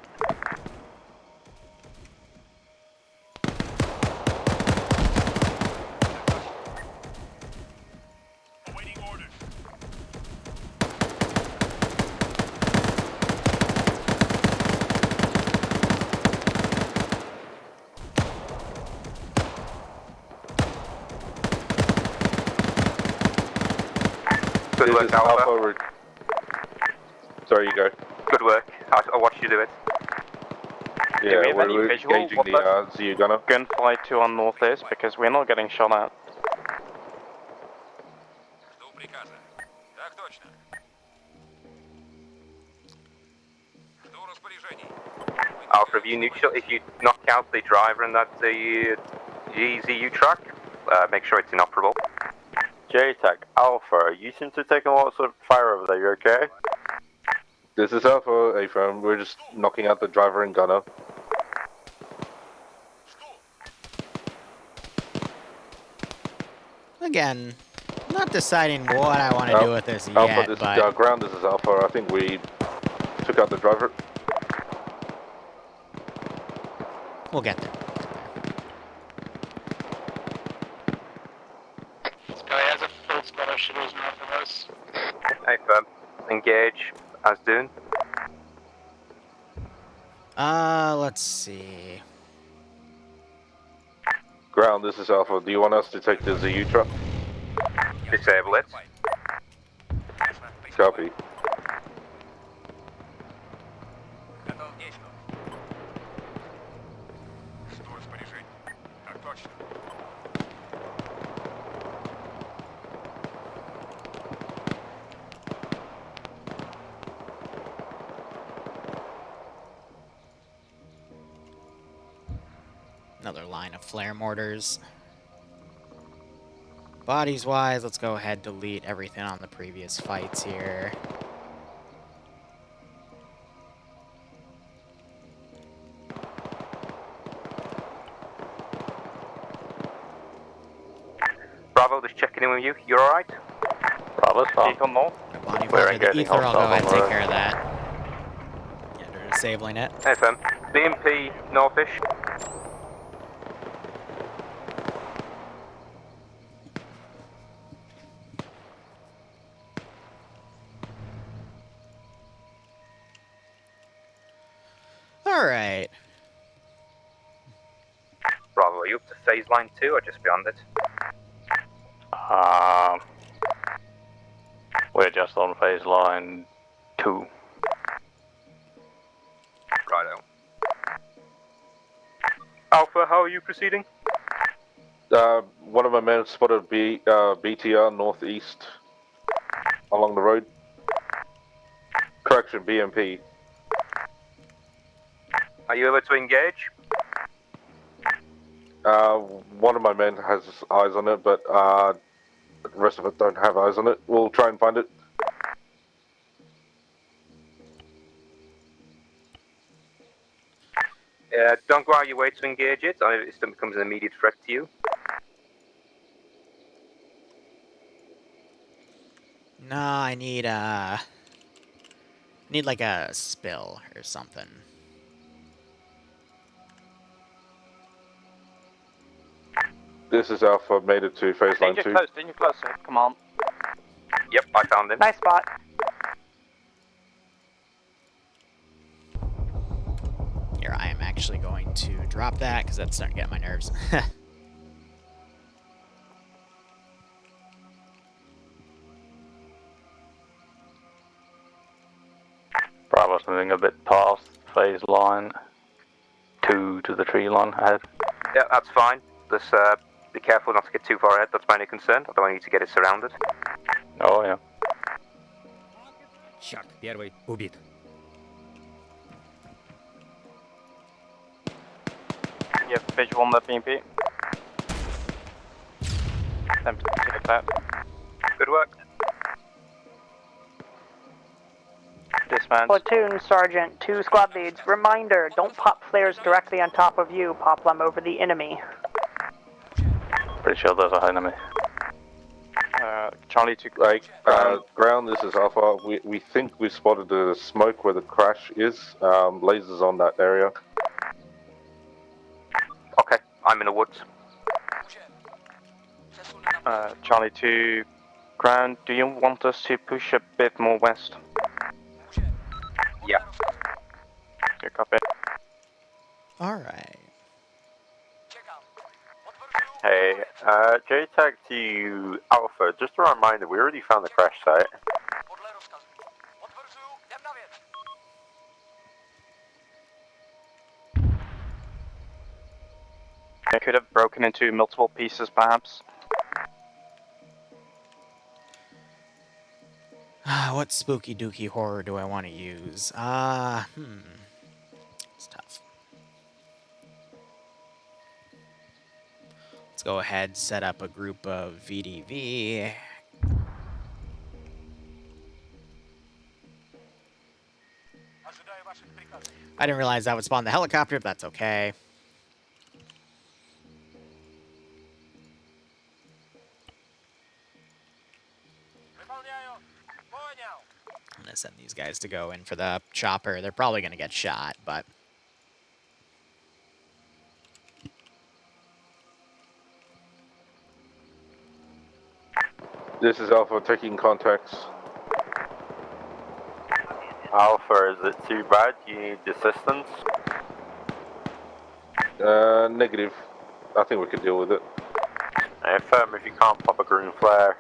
Good work, Alpha. Sorry, you go. Good work. I'll watch you do it. Yeah, Do we have any we're visual? engaging What the ZU gunner. Gunfight to our northeast because we're not getting shot at. Alpha, if you knock out the driver and that the GZU truck, make sure it's inoperable. JTAG Alpha, you seem to be taking lots of fire over there, you okay? This is Alpha, A-firm. We're just knocking out the driver and gunner. Again, not deciding what I want to do with this Alpha, yet, this but is ground, this is Alpha. I think we took out the driver. we'll get there. This guy has a full squad of shields north of us. A-firm. Engage as Dune. Let's see. Ground, this is Alpha. Do you want us to take the ZU truck? Disable it. Copy. Another line of flare mortars. Bodies wise, let's go ahead and delete everything on the previous fights here. Bravo, just checking in with you. You're alright? Bravo's fine. Keep on north. Body We're for the engaging ether, I'll go ahead and hostile take care of that. Yeah, they're disabling it. FM. BMP Northish. Alright. Bravo, are you up to phase line 2 or just beyond it? We're just on phase line 2. Righto. Alpha, how are you proceeding? One of my men spotted BTR northeast along the road. Correction, BMP. Are you able to engage? One of my men has eyes on it, but the rest of us don't have eyes on it. We'll try and find it. Don't go out of your way to engage it, or it becomes an immediate threat to you. No, I need like a spill or something. This is Alpha, made it to phase line 2. Danger close, come on. Yep, I found him. Nice spot. Here, I am actually going to drop that because that's starting to get on my nerves. Bravo's moving a bit past phase line 2 to the tree line ahead. Yeah, that's fine. Just be careful not to get too far ahead. That's my only concern. I don't want you to get it surrounded. Oh, yeah. Шаг первый убит. You have visual on the BMP. Attempt to take that. Good work. Dismount. Platoon Sergeant, 2 squad leads. Reminder, don't pop flares directly on top of you. Pop them over the enemy. Pretty sure there's a enemy. Charlie to ground, this is Alpha. We think we spotted the smoke where the crash is. Lasers on that area. Okay, I'm in the woods. Charlie to ground. Do you want us to push a bit more west? Yeah. Good copy. Alright. Hey, JTAG to Alpha, just a reminder, we already found the crash site. They could have broken into multiple pieces, perhaps. What spooky dooky horror do I want to use? It's tough. Let's go ahead, set up a group of VDV. I didn't realize that would spawn the helicopter, but that's okay. I'm gonna send these guys to go in for the chopper. They're probably gonna get shot, but This is Alpha taking contacts. Alpha, is it too bad? Do you need assistance? Negative. I think we can deal with it. Affirm, if you can't pop a green flare,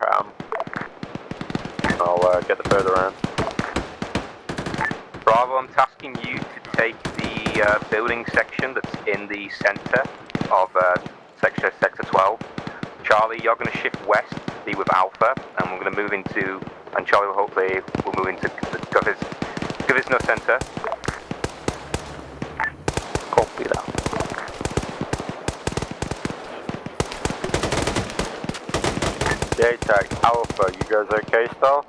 I'll get the further around. Bravo, I'm tasking you to take the building section that's in the center of sector 12. Charlie, you're going to shift west, be with Alpha, and we're going to move into, and Charlie will hopefully will move into the Govisno center. Copy that. JTAG Alpha, you guys okay still?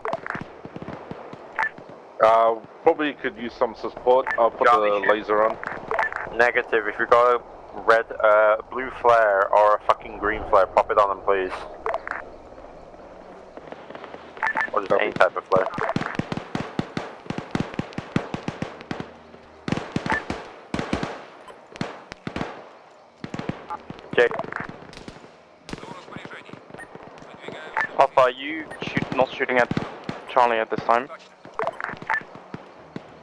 Probably could use some support. I'll put the laser on. Negative, if you've got a red, blue flare or a fucking green flare, pop it on them please. Or just any type of flare. Jake. Papa, are you not shooting at Charlie at this time?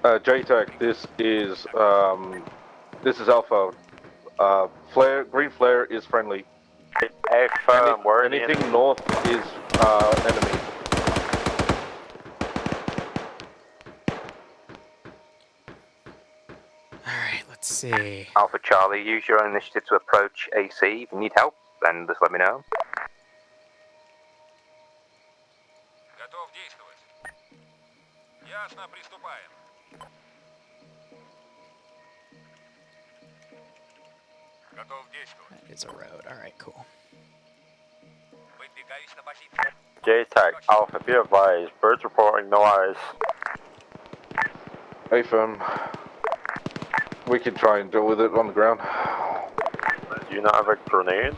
JTAG, this is Alpha. Flare, green flare is friendly. Affirm, where anything north is enemy. alright, let's see. Alpha Charlie, use your own initiative to approach AC. If you need help, then just let me know. Готов действовать. Ясно, приступаем. Готов действовать. That is a road. Alright, cool. Выдвигаюсь на позицию. JTAG Alpha, be advised, birds reporting no eyes. Affirm. We could try and deal with it on the ground. Do you not have a grenade?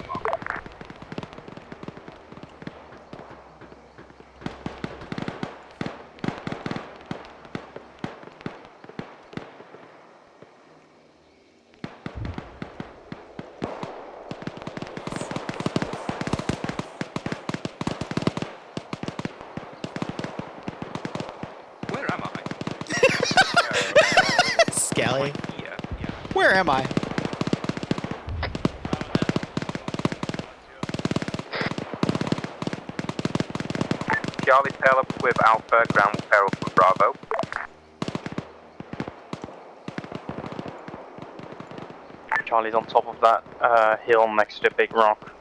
Where am I? Skelly. Yeah. Where am I? Charlie, tail up with Alpha, ground pair up with Bravo. Charlie's on top of that hill next to the big rock.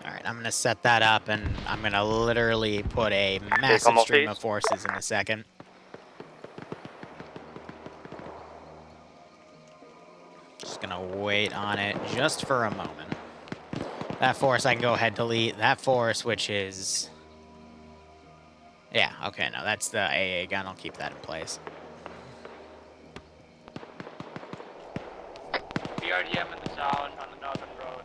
Alright, I'm gonna set that up, and I'm gonna literally put a massive stream of forces in a second. Just gonna wait on it just for a moment. That force I can go ahead and delete. That force, which is... Yeah, okay, no, that's the AA gun. I'll keep that in place. BRDM in the town on the northern road.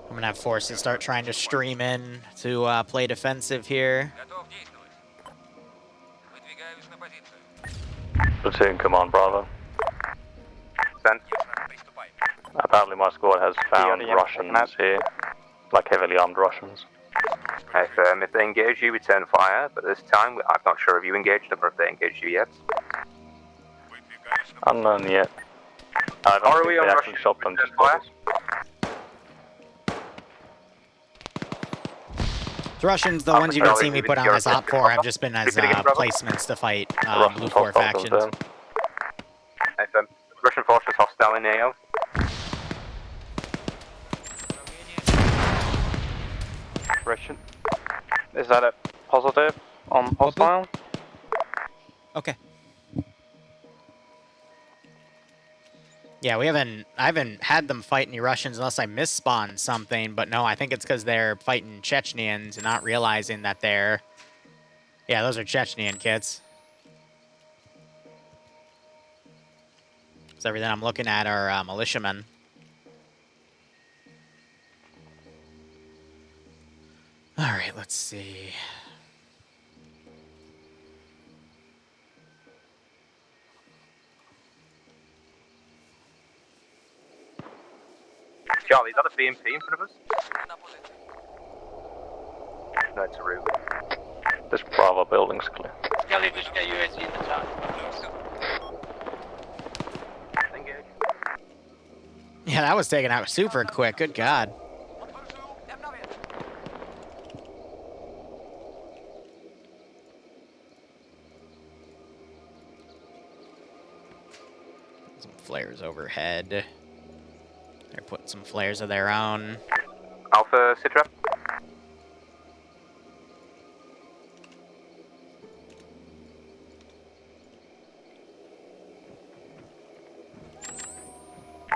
I'm gonna have forces start trying to stream in to play defensive here. Platoon, come on, Bravo. Sent. Apparently my squad has found Russians here, like heavily armed Russians. If they engage you, return fire, but this time, I'm not sure if you engaged them or if they engaged you yet. Unknown yet. I don't think they actually shot them, just bodies. The Russians, the ones you can see me put on as Op 4, have just been as placements to fight Blue 4 factions. Russian forces hostile in AO. Russian. Is that a positive on hostile? Okay. Yeah, I haven't had them fight any Russians unless I misspawned something, but no, I think it's because they're fighting Chechnyans and not realizing that they're... Yeah, those are Chechnyan kits. So everything I'm looking at are militiamen. Alright, let's see... Charlie, is that a BMP in front of us? No, it's a room. This Bravo building's clear. Skelly, just get UAC in the town. Engage. Yeah, that was taken out super quick, good god. Some flares overhead. They're putting some flares of their own. Alpha, sit rep.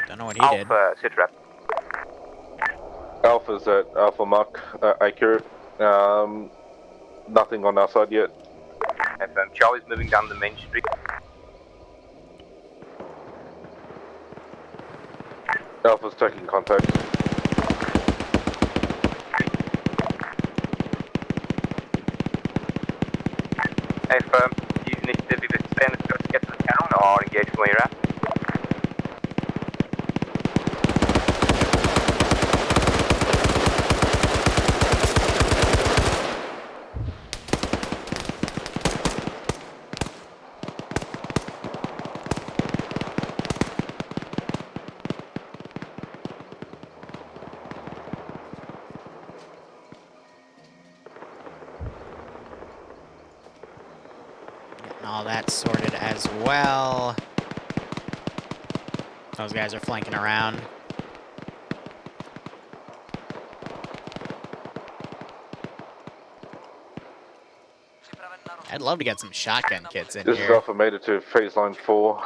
Don't know what he did. Alpha, sit rep. Alpha's at Alpha Mark, accurate. Nothing on our side yet. FM, Charlie's moving down the main street. Alpha's taking contact. FM, use initiative either stay on the to get to the town or engage from where you're at. All that sorted as well. Those guys are flanking around. I'd love to get some shotgun kits in This is here. Alpha made it to phase line 4.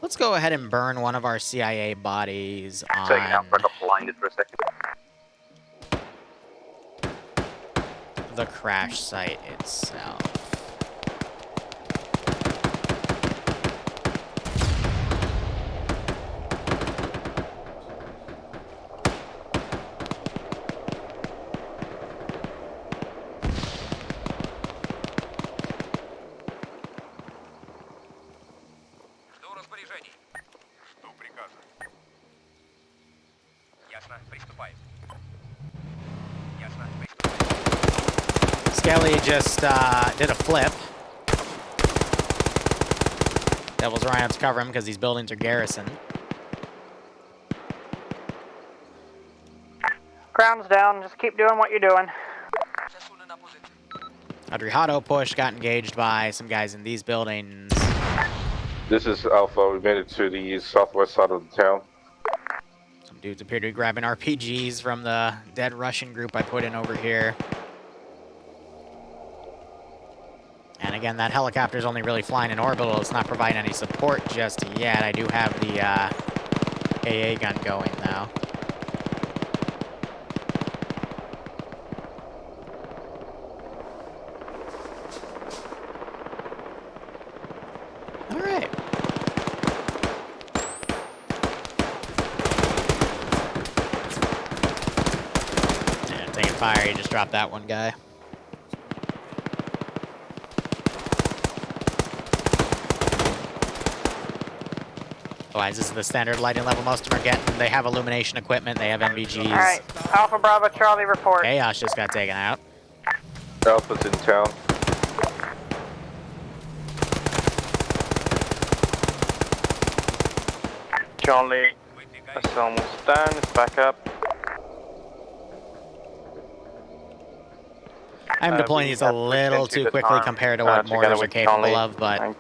Let's go ahead and burn one of our CIA bodies on Taking out, I got blinded for a second. the crash site itself. Skelly just did a flip. Devil's Rhino to cover him because these buildings are garrisoned. Ground's down. Just keep doing what you're doing. Adriano push got engaged by some guys in these buildings. This is Alpha. We made it to the southwest side of the town. Some dudes appear to be grabbing RPGs from the dead Russian group I put in over here. And again, that helicopter's only really flying in orbital. It's not providing any support just yet. I do have the AA gun going now. All right. And taking fire, you just dropped that one guy. Otherwise, this is the standard lighting level most of them are getting. They have illumination equipment. They have MVGs. All right, Alpha Bravo Charlie report. Chaos just got taken out. Alpha's in town. Charlie, it's almost done. It's back up. I'm deploying these a little too quickly compared to what mortars are capable of, but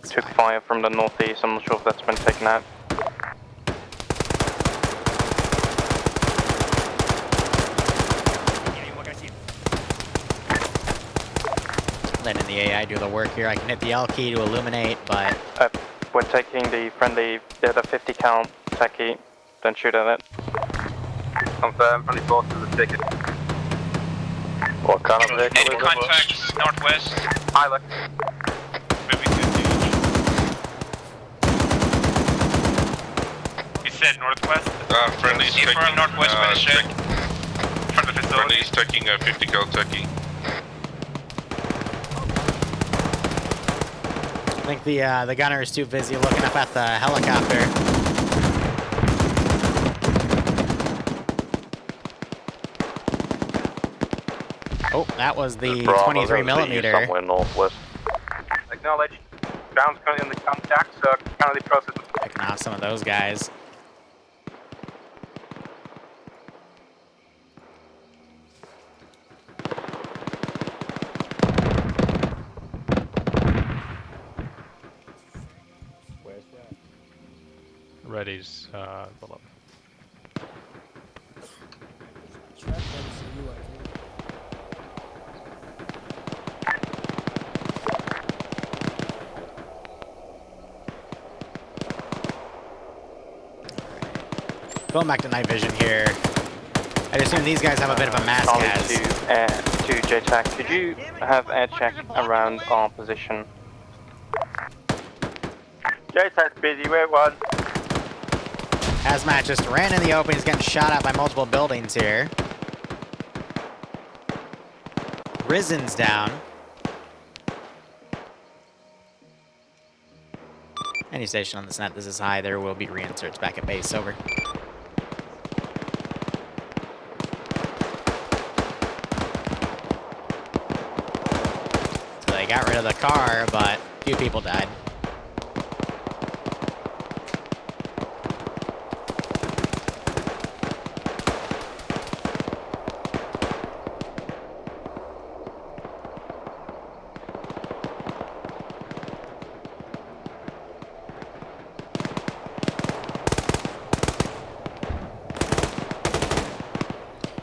took fire from the northeast. I'm not sure if that's been taken out. letting the AI do the work here. I can hit the L key to illuminate, but we're taking the friendly, the 50 count techie. Don't shoot at it. Confirm, friendly forces are taken. What kind of vehicle Any is contacts northwest? Pilot. Moving to He said northwest? Friendly's taking, northwest by the shack. From the facility. Friendly's taking a 50 cal techie. I think the gunner is too busy looking up at the helicopter. Oh, that was the 23 millimeter. Somewhere northwest. Acknowledged. Ground's currently in the contact, so currently processing. Picking off some of those guys. Where's that? Ready's below. Going back to night vision here. I'd assume these guys have a bit of a mask as. To JTAC, could you have air check around our position? JTAC's busy, wait one. Hazmat just ran in the open. He's getting shot at by multiple buildings here. Risen's down. Any station on this net, this is high. There will be reinserts back at base. Over. So they got rid of the car, but a few people died.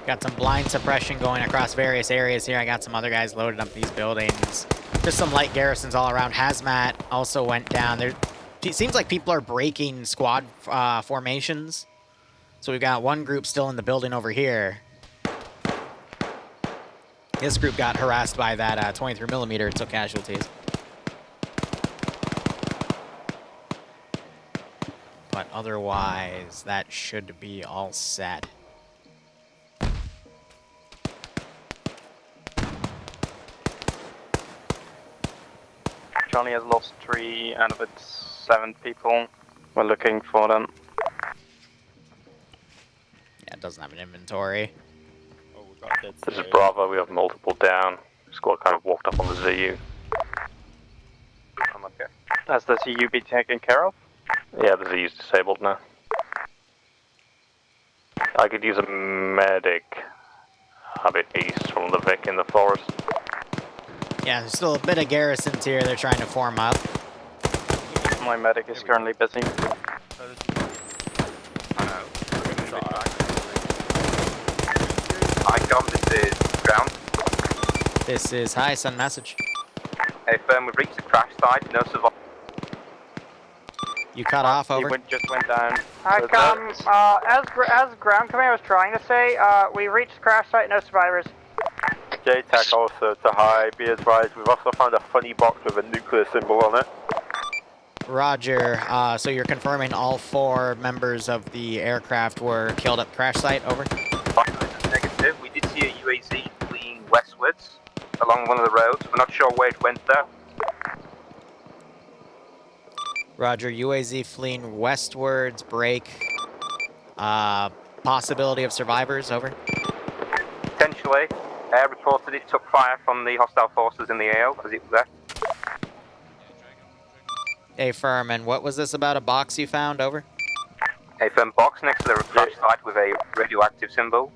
Got some blind suppression going across various areas here. I got some other guys loaded up these buildings. Just some light garrisons all around. Hazmat also went down. They're it seems like people are breaking squad formations. So we've got one group still in the building over here. This group got harassed by that 23mm, took casualties. But otherwise, that should be all set. Johnny has lost 3 out of its 7 people. We're looking for them. Yeah, it doesn't have an inventory. Oh, we got dead This is Bravo, we have multiple down. Squad kind of walked up on the ZU. I'm okay. Has the ZU been taken care of? Yeah, the ZU's disabled now. I could use a medic a bit east from the Vic in the forest. Yeah, there's still a bit of garrisons here. They're trying to form up. My medic is currently busy. Hi, Dom, this is ground. This is Hi Sun message. Hey, firm, we've reached the crash site. No survivors. You cut off, over. He just went down. Hi, as ground command was trying to say, we reached the crash site, no survivors. JTAC also to hi, be advised, we've also found a funny box with a nuclear symbol on it. Roger. So you're confirming all 4 members of the aircraft were killed at the crash site, over? Negative. We did see a UAZ fleeing westwards along one of the roads. We're not sure where it went though. Roger. UAZ fleeing westwards, break. Possibility of survivors, over? Potentially. Air reported it took fire from the hostile forces in the AO as it was there. Hey, firm, and what was this about a box you found, over? A firm box next to the crash site with a radioactive symbol.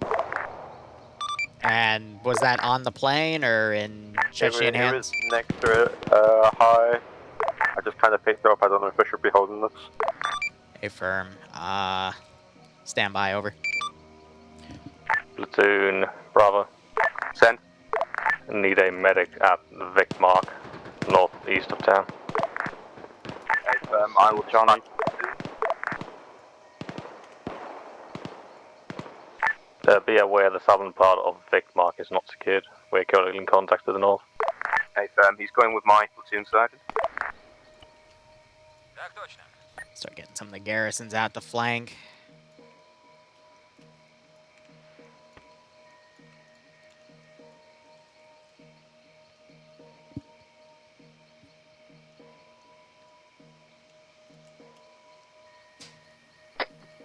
And was that on the plane or in Chechen It hands? was next to it. Hi. I just kind of picked it up. I don't know if I should be holding this. Hey, firm. Stand by, over. Platoon, Bravo. Send. Need a medic at the Vic mark, northeast of town. Hey, firm, I will Johnny. Be aware the southern part of Vic mark is not secured. We're currently in contact to the north. Hey, firm, he's going with my platoon sergeant. Start getting some of the garrisons out the flank.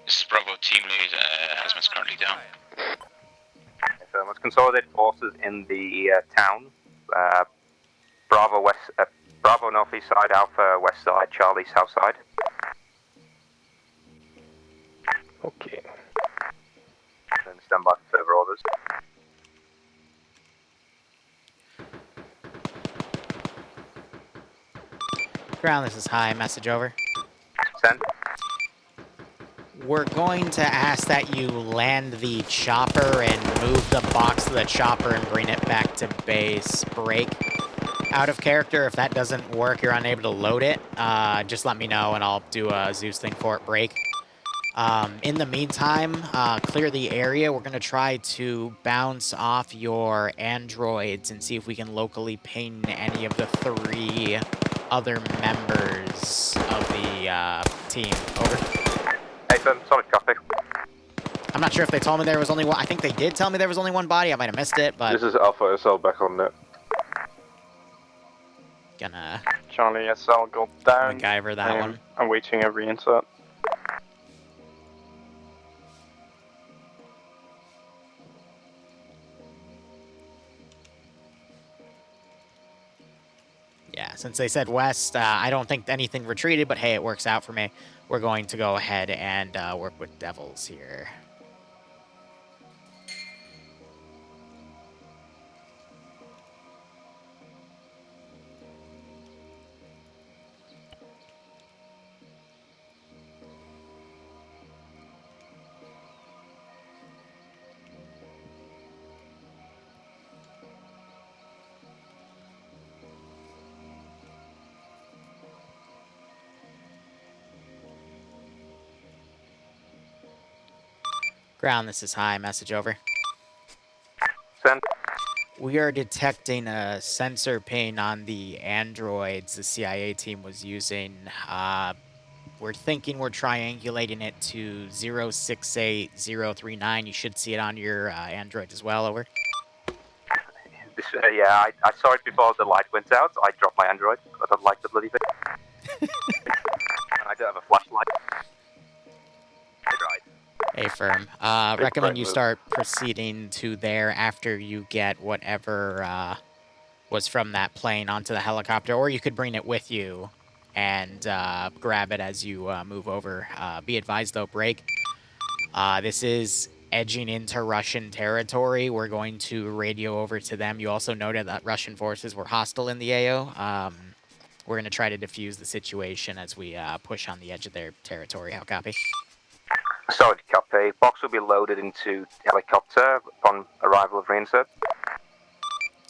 This is Bravo team lead, Hazmat's currently down. Hey, firm, let's consolidate forces in the town. Bravo west, Bravo northeast side, Alpha west side, Charlie south side. Okay. Then stand by for further orders. Ground, this is Hi, message over. Send. We're going to ask that you land the chopper and move the box to the chopper and bring it back to base. Break. Out of character, if that doesn't work, you're unable to load it, just let me know and I'll do a Zeus thing for it. Break. In the meantime, clear the area. We're going to try to bounce off your androids and see if we can locally ping any of the 3 other members of the team. Over. Hey, firm, solid copy. I'm not sure if they told me there was only one. I think they did tell me there was only one body. I might have missed it, but... This is Alpha SL back on net. Gonna... Charlie SL go down. MacGyver that one. I'm waiting a reinsert. Yeah, since they said west, I don't think anything retreated, but hey, it works out for me. We're going to go ahead and work with Devils here. Ground, this is high. Message over. Send. We are detecting a sensor ping on the androids the CIA team was using. We're thinking we're triangulating it to 068039. You should see it on your Android as well, over. Yeah, I saw it before the light went out. I dropped my Android. I don't like the bloody thing. And I don't have a flashlight. Right. Affirm. Recommend you start proceeding to there after you get whatever was from that plane onto the helicopter, or you could bring it with you and grab it as you move over. Be advised, though, break. This is edging into Russian territory. We're going to radio over to them. You also noted that Russian forces were hostile in the AO. We're going to try to defuse the situation as we push on the edge of their territory. How copy? Sorry, copy. Box will be loaded into helicopter upon arrival of reinsert.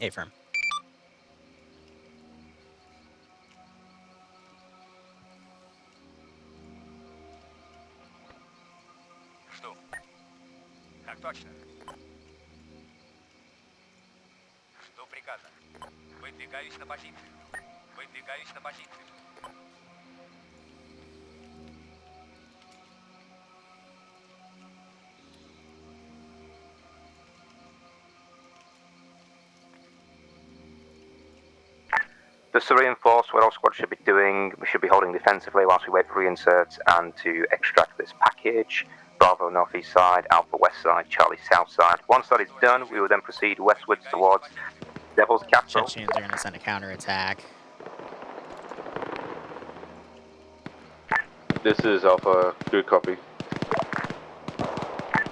Affirm. Жду. Так точно. Жду приказа. Выдвигаюсь на позицию. Выдвигаюсь на позицию. Just to reinforce what our squad should be doing, we should be holding defensively whilst we wait for reinserts and to extract this package. Bravo northeast side, Alpha west side, Charlie south side. Once that is done, we will then proceed westwards towards Devil's Capital. Chechens are going to send a counterattack. This is Alpha. Good copy.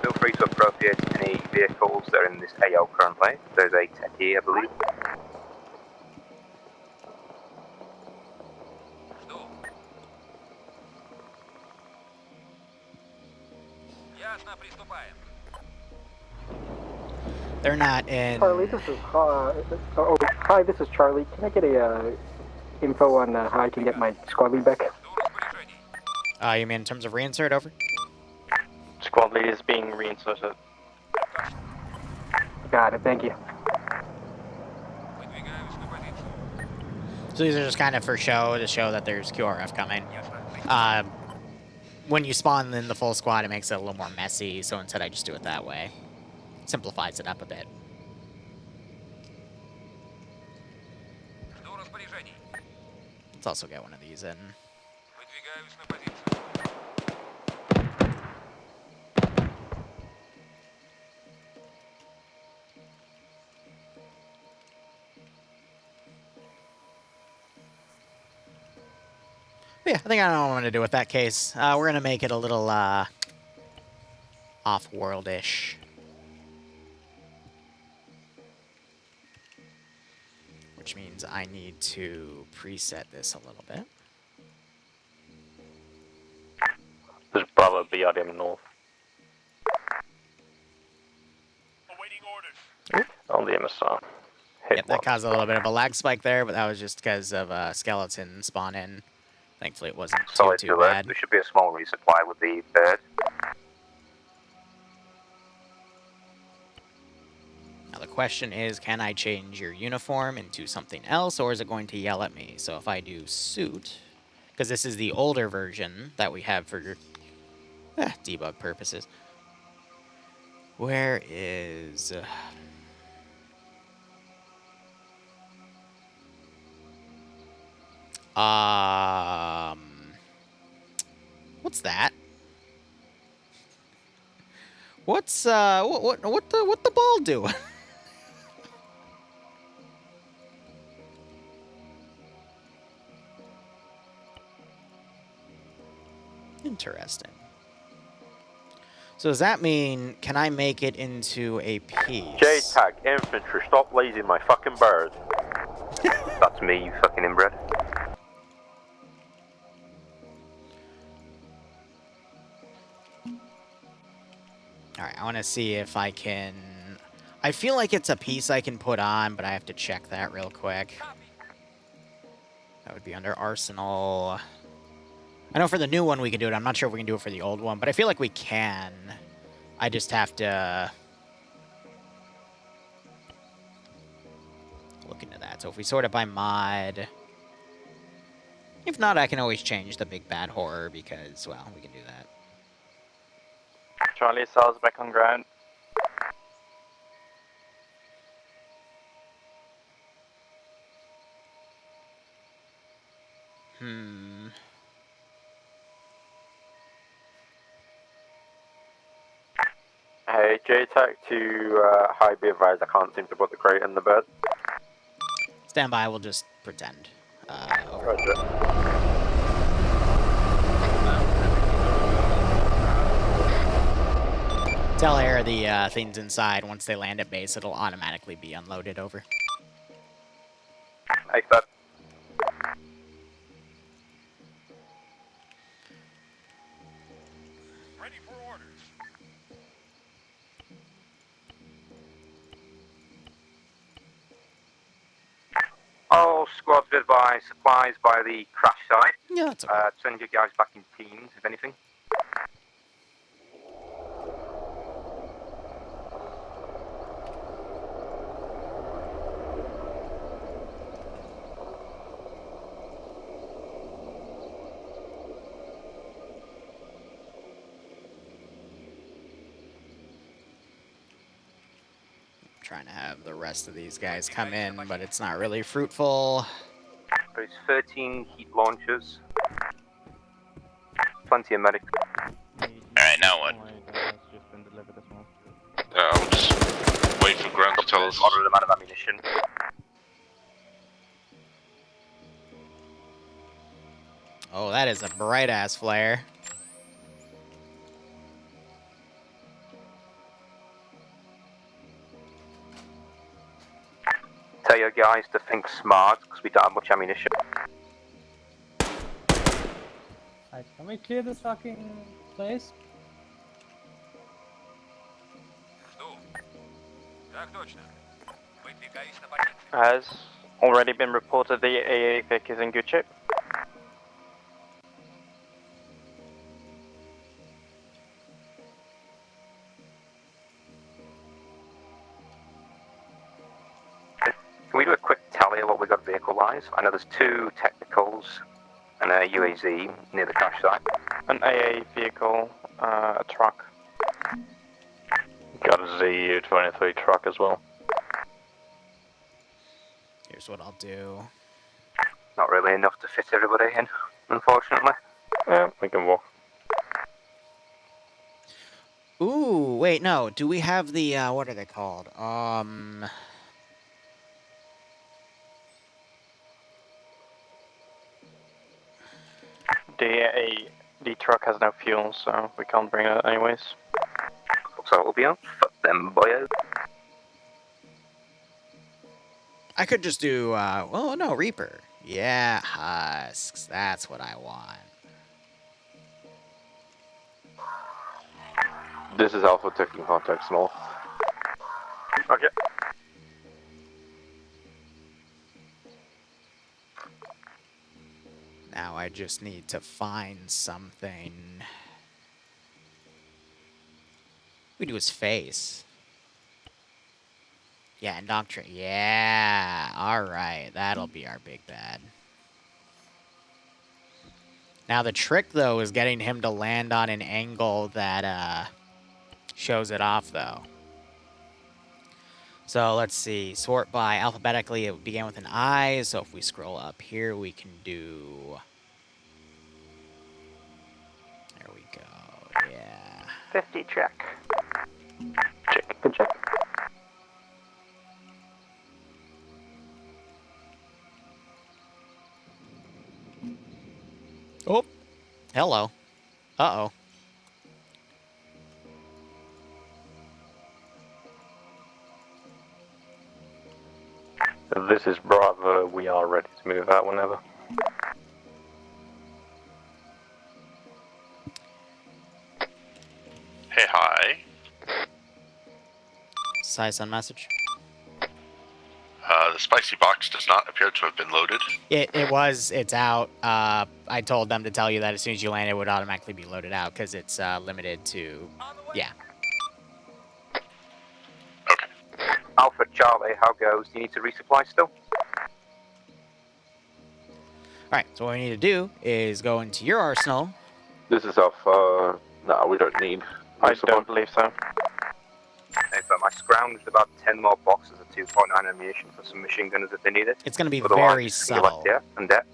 Feel free to appropriate any vehicles that are in this AO currently. There's a techie, I believe. Ясно, приступаем. They're not in. Charlie, this is hi, this is Charlie. Can I get a info on how I can get my squad lead back? You mean in terms of reinsert, over? Squad lead is being reinserted. Got it, thank you. So these are just kind of for show, to show that there's QRF coming. When you spawn in the full squad, it makes it a little more messy, so instead I just do it that way. Simplifies it up a bit. Let's also get one of these in. Yeah, I think I know what I'm going to do with that case. We're going to make it a little off-world-ish. Which means I need to preset this a little bit. There's Bravo BRDM north. On the MSR. Yep, that caused a little bit of a lag spike there, but that was just because of a skeleton spawn in. Thankfully, it wasn't too bad. There should be a small resupply with the bird. Now the question is, can I change your uniform into something else, or is it going to yell at me? So if I do suit, because this is the older version that we have for debug purposes. Where is... what's that? What's what the ball doing? Interesting. So does that mean, can I make it into a piece? J-Tag, infantry, stop lazing my fucking bird. That's me, you fucking inbred. Alright, I want to see if I can... I feel like it's a piece I can put on, but I have to check that real quick. That would be under Arsenal. I know for the new one we can do it. I'm not sure if we can do it for the old one, but I feel like we can. I just have to look into that. So if we sort it by mod, if not, I can always change the big bad horror because, well, we can do that. Charlie, SARS back on ground. Hey, JTAC to high, be advised, I can't seem to put the crate in the bed. Stand by, we'll just pretend. Roger. Tell Air the things inside, once they land at base, it'll automatically be unloaded over. Like that. Ready for orders. All squads be advised, supplies by the crash site. Yeah, that's okay. Send you guys back in teams, if anything. Trying to have the rest of these guys come in, but it's not really fruitful. There's 13 heat launchers. Plenty of medics. Alright, now what? I'll just wait for Grant to tell us. Moderate amount of ammunition. Oh, that is a bright-ass flare. Tell your guys to think smart, because we don't have much ammunition. Alright, can we clear this fucking place? Has already been reported the AA Vic is in good shape. Can we do a quick tally of what we got vehicle-wise? I know there's 2 technicals and a UAZ near the crash site. An AA vehicle, a truck. Got a ZU-23 truck as well. Here's what I'll do. Not really enough to fit everybody in, unfortunately. Yeah, we can walk. Ooh, wait, no. Do we have the, what are they called? The truck has no fuel, so we can't bring it anyways. Looks like it'll be on. Fuck them, boyos. I could just do, oh, no, Reaper. Yeah, husks. That's what I want. This is Alpha taking contact north. Okay. Now I just need to find something. We do his face. Yeah, indoctrinate. Yeah, alright. That'll be our big bad. Now the trick, though, is getting him to land on an angle that, shows it off, though. So let's see. Sort by alphabetically, it began with an I. So if we scroll up here, we can do... There we go. Yeah. 50 check. Check. Good check. Oh. Hello. Uh-oh. This is Bravo. We are ready to move out whenever. Hey, hi. Size on message. The spicy box does not appear to have been loaded. It's out. I told them to tell you that as soon as you land, it would automatically be loaded out because it's limited to, yeah. Charlie, how goes? Do you need to resupply still? Alright, so what we need to do is go into your arsenal. This is Alpha. No, we don't need. I don't believe so. In fact, I scrounged about 10 more boxes of 2.9 ammunition for some machine gunners if they need it. It's going to be Otherwise, very just give us subtle. there and there.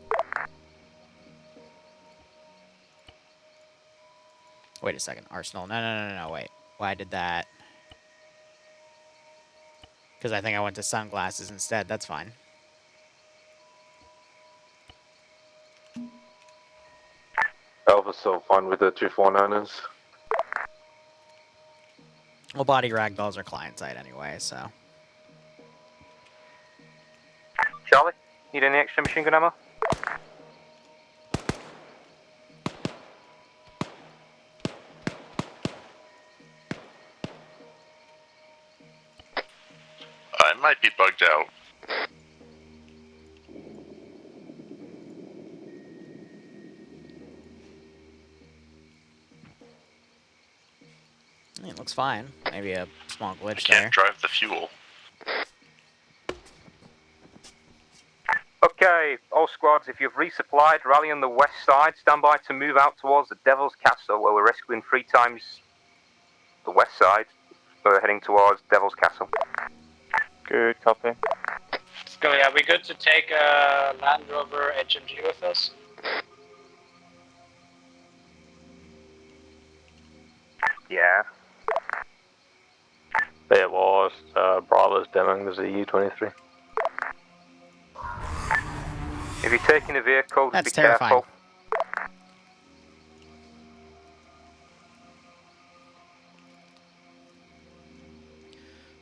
Wait a second. Arsenal. No, wait. Why did that? Because I think I went to sunglasses instead. That's fine. Alpha's still fine with the 249ers. Well, body ragdolls are client side anyway, so. Charlie, need any extra machine gun ammo? I might be bugged out. It looks fine. Maybe a small glitch I can't there. drive the fuel. Okay, all squads, if you've resupplied, rally on the west side. Stand by to move out towards the Devil's Castle, where we're rescuing 3 times the west side. We're heading towards Devil's Castle. Good copy. Scully, are we good to take a Land Rover HMG with us? Yeah. There was Bravo's demoing the ZU-23. If you're taking a vehicle, That's just be terrifying. careful.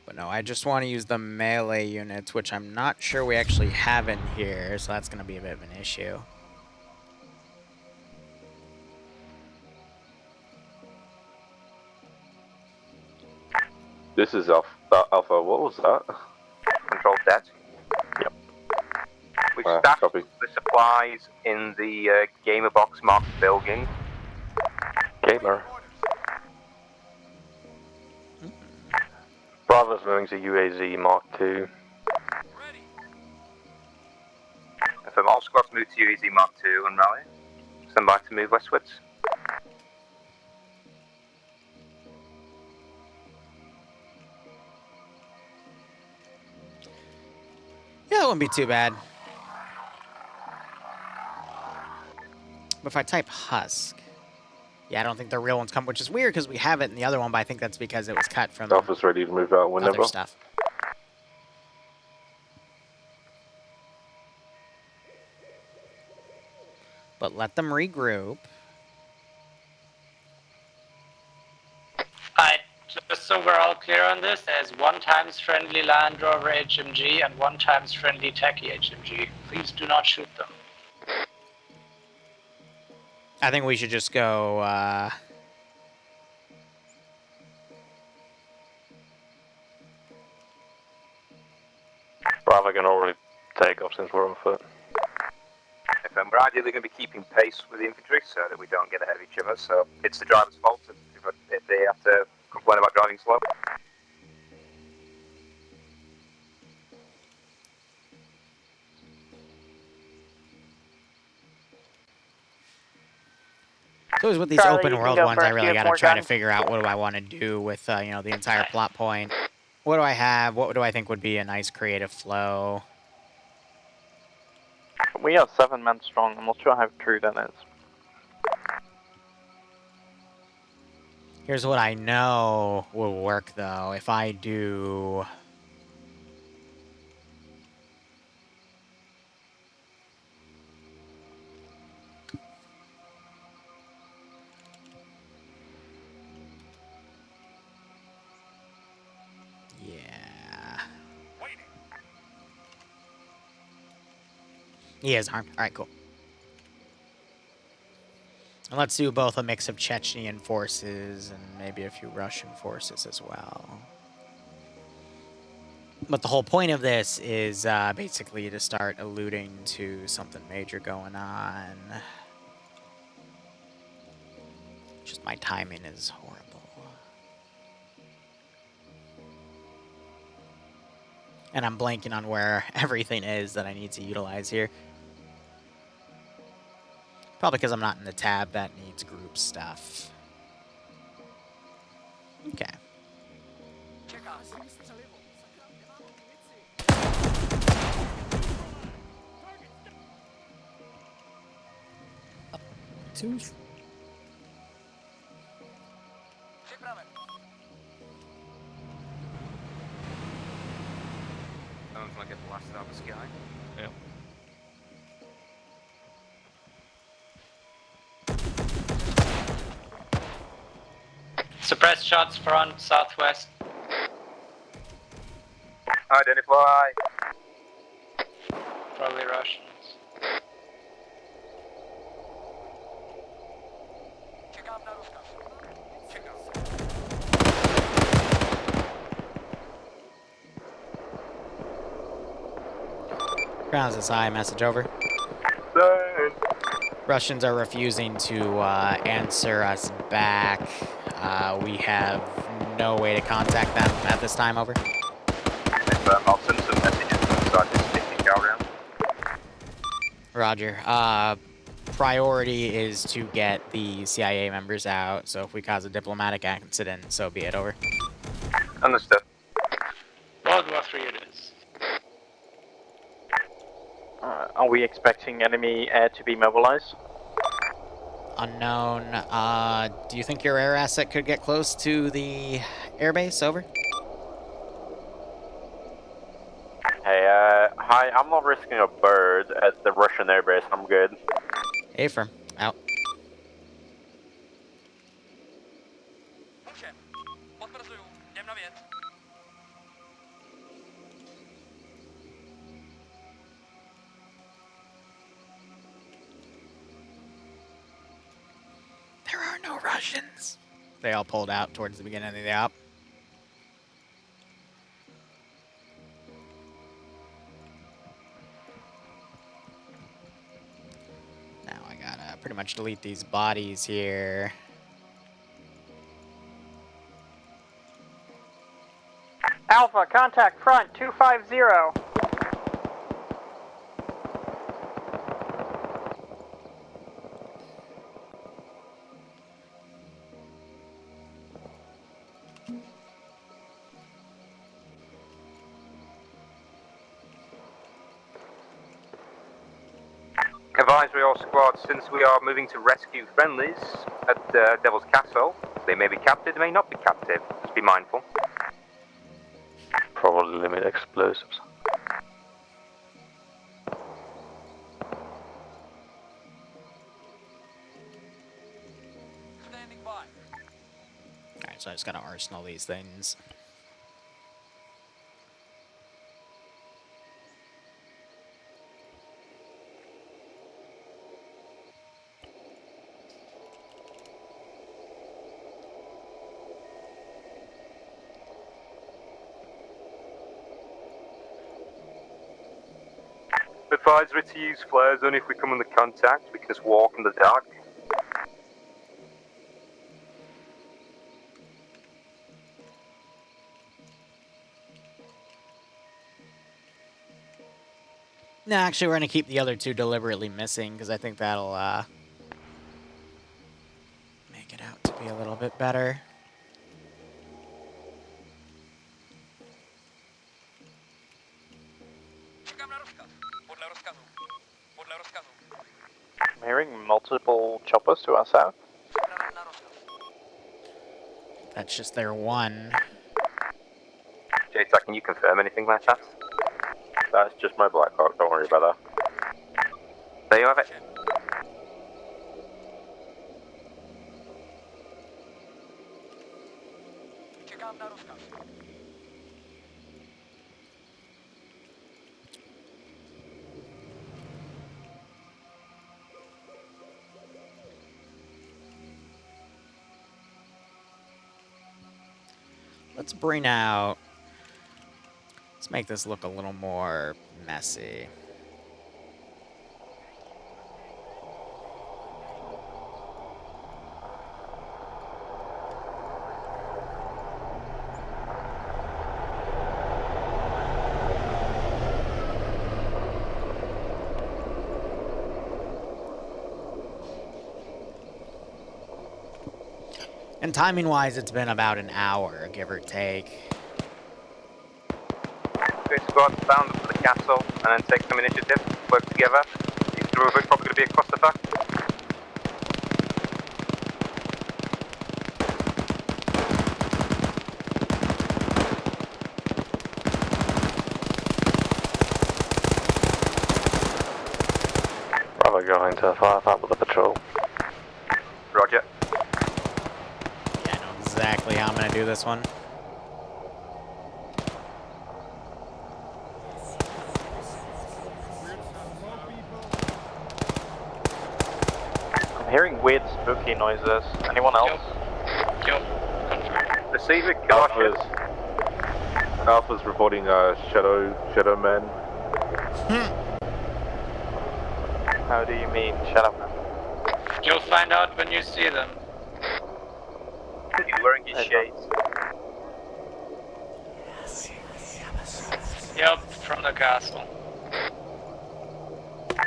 But no, I just want to use the melee units, which I'm not sure we actually have in here, so that's going to be a bit of an issue. This is Alpha. What was that? Control debt. Yep. We've stashed the supplies in the Gamer Box marked building. Gamer. Bravo's moving to UAZ Mark II. From all squads move to UAZ Mark II and rally. Stand by to move westwards. Yeah, that wouldn't be too bad. But if I type Husk, yeah, I don't think the real ones come, which is weird because we have it in the other one, but I think that's because it was cut from Alpha's ready to move out whenever. other stuff. But let them regroup. Alright, just so we're all clear on this, there's 1 times friendly Land Rover HMG and 1 times friendly Techie HMG. Please do not shoot them. I think we should just go, Bravo can already take off since we're on foot. We're ideally going to be keeping pace with the infantry so that we don't get ahead of each other, so it's the driver's fault if they have to complain about driving slow. So with these Charlie, open you can world go ones, I first. really You got have to more try to guns. figure out what do I want to do with, you know, the entire plot point. What do I have? What do I think would be a nice creative flow? We are 7 men strong. I'm not sure how true that is. Here's what I know will work, though. If I do... Yeah. He is armed. All right, cool. And let's do both a mix of Chechnyan forces and maybe a few Russian forces as well. But the whole point of this is basically to start alluding to something major going on. Just my timing is horrible. And I'm blanking on where everything is that I need to utilize here. Probably because I'm not in the tab that needs group stuff. Okay. Two. Someone's gonna get blasted out of the sky. Yep. Suppressed shots front, southwest. Identify. Probably Russians. Grounds is high, message over. Sir. Russians are refusing to answer us back. We have no way to contact them at this time, over. I'll send some messages inside this 50 cal round. Roger. Priority is to get the CIA members out, so if we cause a diplomatic accident, so be it, over. Understood. World War III it is. Are we expecting enemy air to be mobilized? Unknown. Do you think your air asset could get close to the airbase, over? Hey, hi, I'm not risking a bird at the Russian airbase, I'm good. Affirm, out. There are no Russians. They all pulled out towards the beginning of the op. Now I gotta pretty much delete these bodies here. Alpha, contact front 250. Advisory all squads, since we are moving to rescue friendlies at Devil's Castle, they may be captive, they may not be captive. Just be mindful. Probably limit explosives. Alright, so I just gotta arsenal these things. Advisory to use flares only if we come under contact. We can just walk in the dark. No, actually, we're gonna keep the other two deliberately missing, because I think that'll, make it out to be a little bit better. I'm hearing multiple choppers to our south. That's just their one. JTAC, can you confirm anything like that? That's just my Blackhawk, don't worry about that. There you have it. Let's bring out... Let's make this look a little more messy. And timing-wise, it's been about an hour, give or take. Okay, squads bound up to the castle and then take some initiative, work together. These two are probably going to be a clusterfuck. Bravo going to firefight with the patrol. Roger. Yeah, I know exactly how I'm going to do this one. I'm hearing weird spooky noises. Anyone else? Proceed with caution. Alpha's reporting shadow men. How do you mean shadow men? You'll find out when you see them. He's wearing his shades. Yep, from the castle.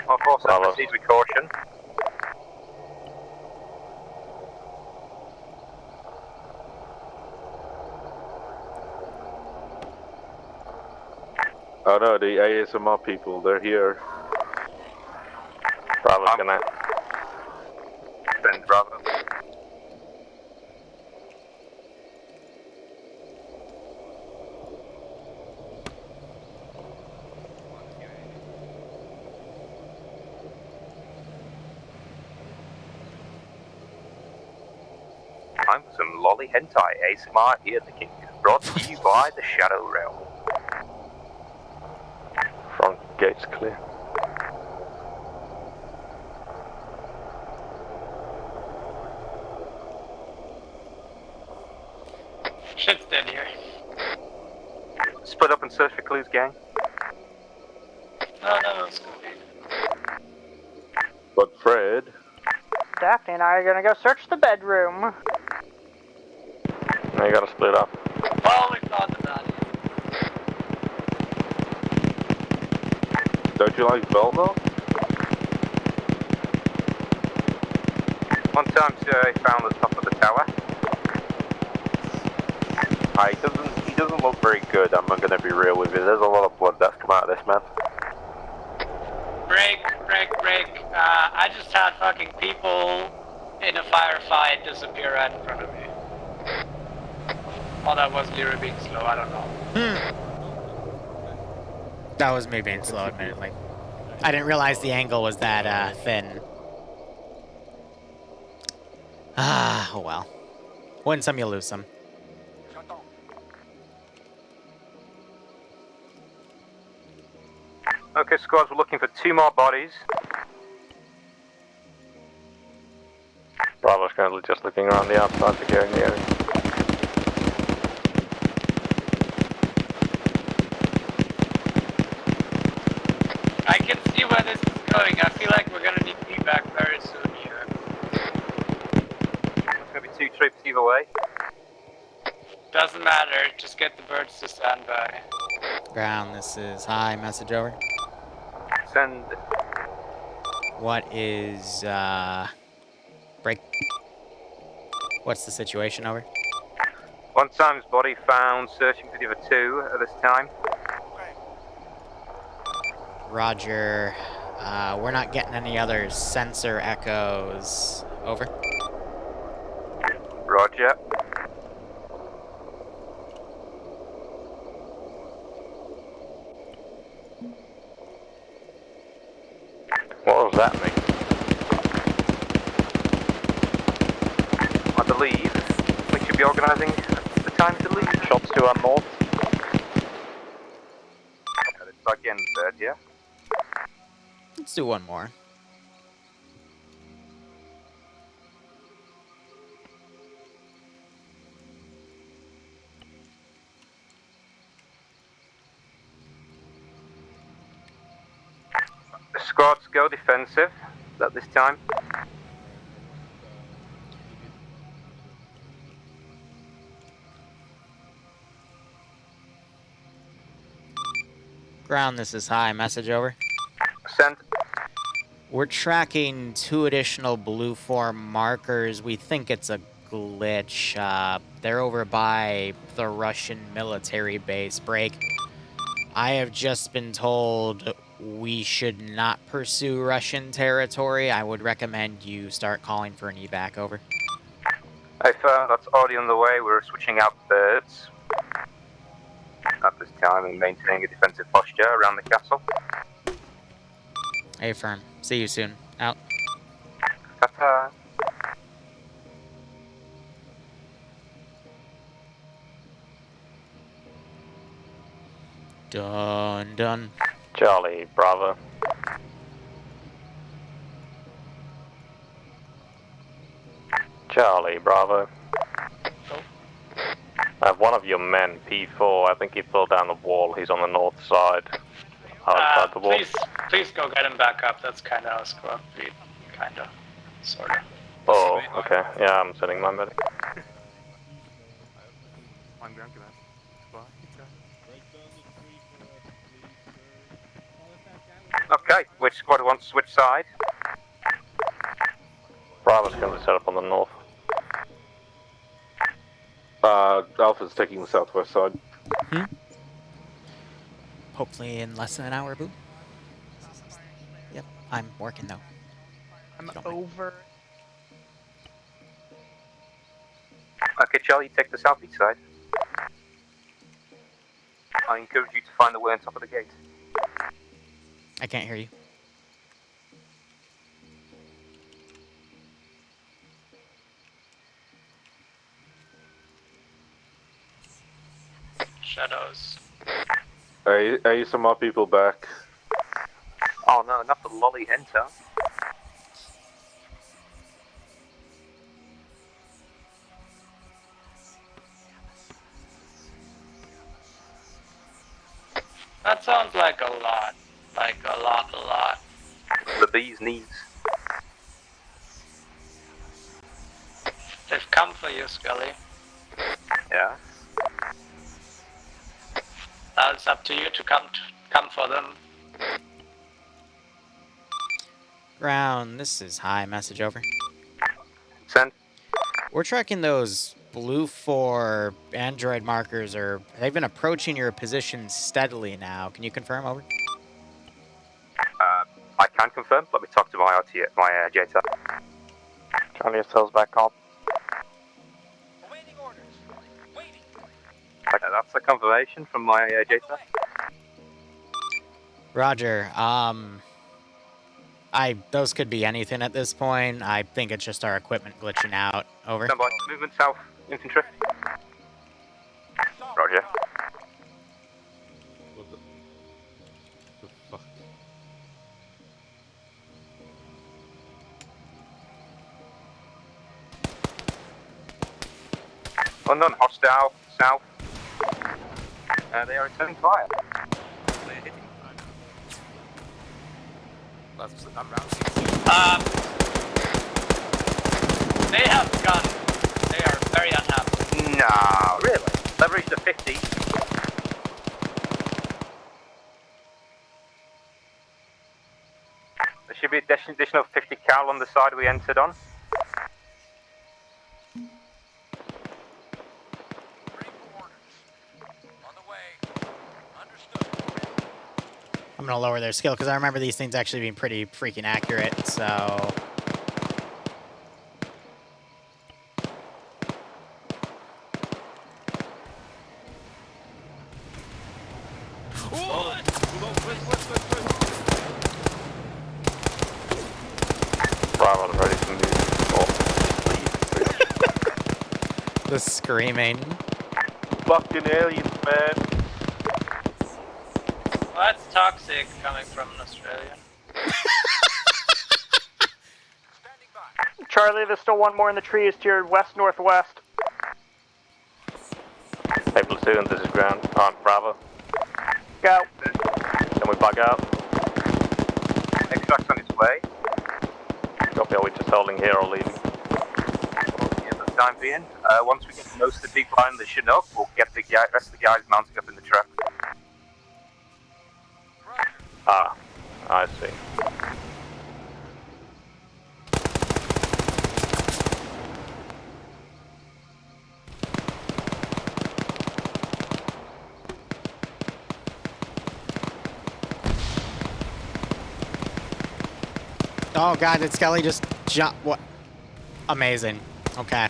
Our forces proceed with caution. Oh no, the ASMR people, they're here. Bravo's gonna send Bravo. Time for some lolly hentai ASMR here, the king. Brought to you by the Shadow Realm. Front gate's clear. Shit's dead here. Split up and search for clues, gang. No, it's good. But Fred... Daphne and I are gonna go search the bedroom. Now you gotta split up. Well, we thought about it. Don't you like Velma? One time I found the top of the tower. He doesn't look very good, I'm not gonna be real with you. There's a lot of blood that's come out of this man. Break. I just had fucking people in a firefight disappear right in front of me. Oh, that was Liru being slow, I don't know. That was me being slow, admittedly. I didn't realize the angle was that thin. Oh well. Win some, you lose some. Okay, squads, we're looking for 2 more bodies. Bravo's currently just looking around the outside, securing the area. I can see where this is going. I feel like we're gonna need feedback very soon here. There's going to be 2 trips either way. Doesn't matter, just get the birds to stand by. Ground, this is high, message over. Send. What is, break? What's the situation, over? One time's body found, searching for the other 2 at this time. Roger. We're not getting any other sensor echoes. Over. Roger. What does that mean? I believe we should be organising the time to leave. Shots to our north. It's like the end of the third, yeah? Let's do one more. The squads go defensive at this time. Ground, this is high, message over. Send. We're tracking 2 additional blue form markers. We think it's a glitch. They're over by the Russian military base. Break. I have just been told we should not pursue Russian territory. I would recommend you start calling for an evac. Over. Affirm, that's already on the way. We're switching out birds at this time and maintaining a defensive posture around the castle. Affirm. See you soon. Out. Ta-ta. Done. Charlie, Bravo. Charlie, Bravo. I have one of your men, P4. I think he fell down the wall. He's on the north side. Outside the wall. Please go get him back up. That's kind of our squad beat. Kind of. Sort of. Oh, okay. Yeah, I'm sending my medic. I'm ground command. Okay, which squad wants which side? Bravo's going to set up on the north. Alpha's taking the southwest side. Hopefully in less than an hour, Boo. Yep, I'm working though. I'm over. Okay, Charlie, take the southeast side. I encourage you to find the way on top of the gate. I can't hear you. Shadows. Are you some more people back? Oh no, not the lolly enter. That sounds like a lot. Like a lot. The bee's knees. They've come for you, Scully. Yeah. Now it's up to you to come for them. Ground, this is high. Message over. Send. We're tracking those blue 4 android markers, or they've been approaching your position steadily now. Can you confirm? Over. I can confirm. Let me talk to my JTAG. Charlie SL's back up. Okay, that's a confirmation from my JTAG. Roger. Those could be anything at this point. I think it's just our equipment glitching out. Over. Stand by. Movement south. Infantry. Roger. The fuck? Unknown hostile. South. They are returning fire. They're hitting. I'm round. They have guns. They are very unhappy. No, really? Leverage to 50. There should be an additional 50 cal on the side we entered on. I'm gonna lower their skill because I remember these things actually being pretty freaking accurate. So. Bravo's ready to move. The screaming. Fucking aliens, man. Well, that's toxic coming from an Australian. Charlie, there's still one more in the trees to your west-northwest. Hey, platoon, this is ground. Bravo. Go. Can we bug out? Extract's on its way. Copy, are we just holding here or leaving? Yeah, for the time being. Once we get most of the big line of the Chinook, we'll get the rest of the guys mounting up in the truck. Ah, I see. Oh god, did Skelly just jump? What? Amazing. Okay.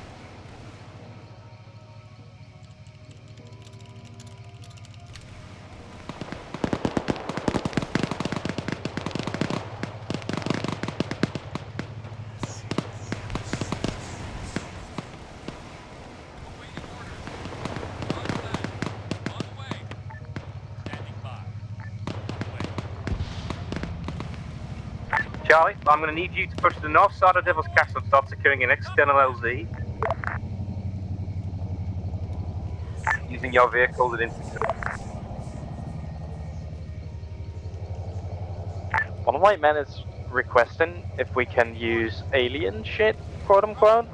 Charlie, I'm going to need you to push to the north side of Devil's Castle and start securing an external LZ. Using your vehicle and infantry. One of my men is requesting if we can use alien shit, quote unquote.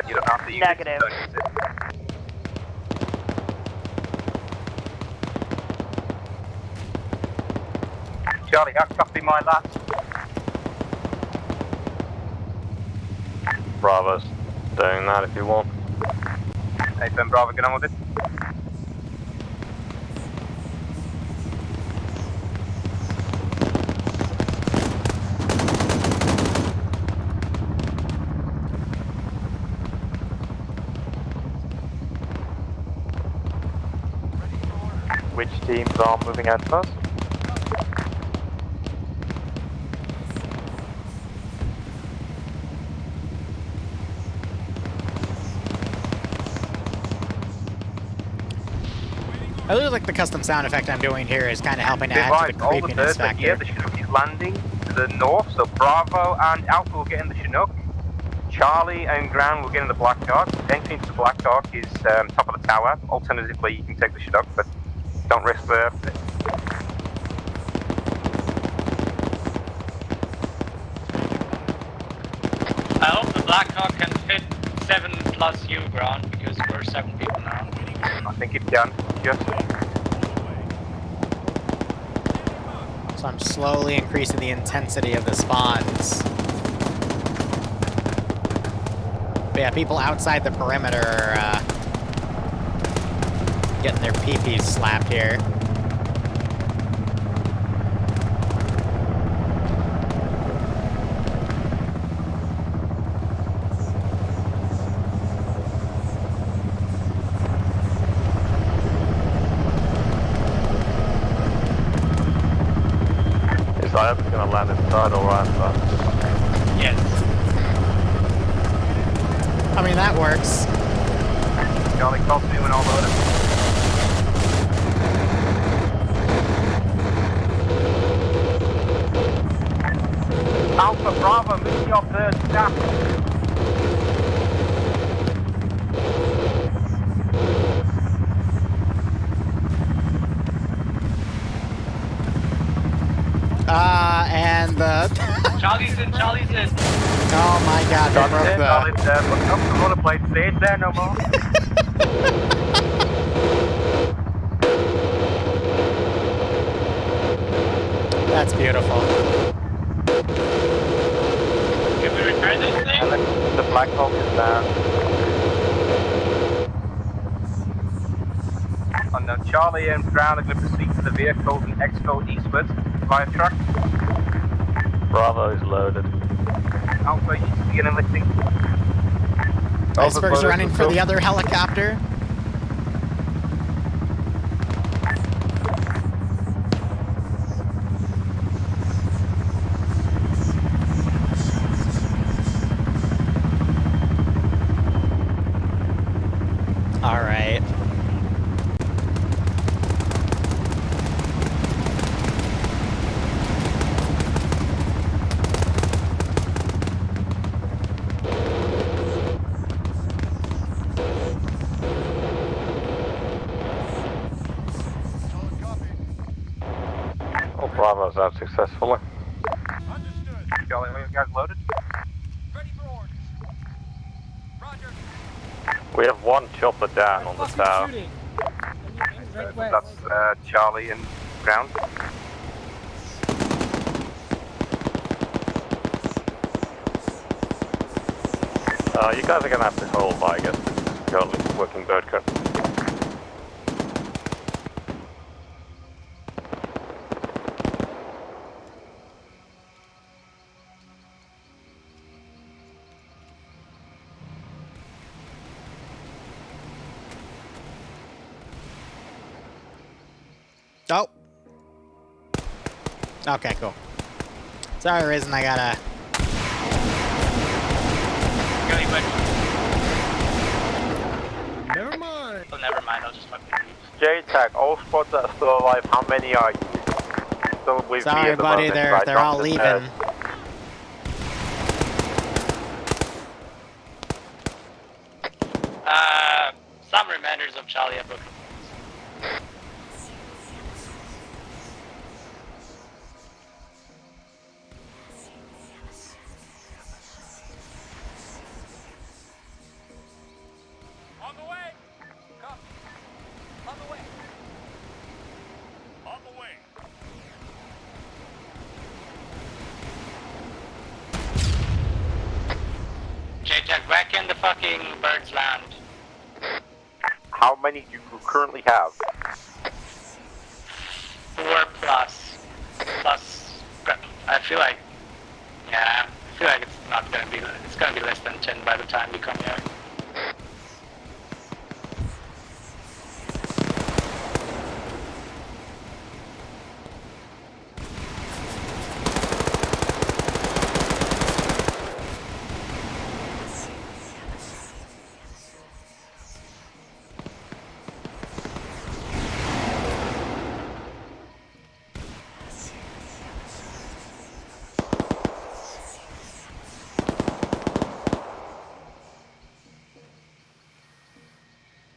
You don't have to use Negative. it, so don't use it. Charlie, I've copied my last. Bravo's doing that if you want. Hey, Ben Bravo, get on with it. Which teams are moving out first? I really like the custom sound effect I'm doing here is kind of helping to Be add to the advised, all the creepiness birds are here. factor. The Chinook is landing to the north, so Bravo and Alpha will get in the Chinook. Charlie and Ground will get in the Black Hawk. Entry into the Black Hawk is top of the tower. Alternatively, you can take the Chinook, but don't risk the... I hope the Blackhawk can fit 7 plus you, Ground, because we're 7 people now. I think it can, just... So I'm slowly increasing the intensity of the spawns. But yeah, people outside the perimeter are getting their pee-pees slapped here. I hope it's going to land inside alright, so. Yes. I mean, that works. Charlie, call to me when all loaded. Alpha, Bravo, move your third staff. And Charlie's in, Charlie's in. Oh my god, they broke the... Charlie's there, but up the rollerblade, stay there no more. That's beautiful. Can we return this thing? The Black Hawk is down. And now Charlie and Brown are going to proceed to the vehicles and exfil eastwards via truck. Bravo is loaded. Alpha, you should begin enlisting. Iceberg's running for the other helicopter. All right. All Bravo's out successfully. Charlie, are you guys loaded? We have one chopper down on the tower. That's Charlie and Ground. You guys are going to have to hold, I guess. This is currently working bird cut. Okay, cool. Sorry, Risen, I gotta... Never mind. Oh, never mind. I'll just fucking leave. J-Tag, all squads that are still alive, how many are you? Still with me Sorry, at the buddy, moment, right? they're all Doctor leaving. says. Some reminders of Charlie at Brooklyn. On the way! Copy. On the way. On the way. J-Tech, back in the fucking bird's land. How many do you currently have? 4 plus. I feel like, yeah, I feel like it's not gonna be, it's gonna be less than 10 by the time we come here.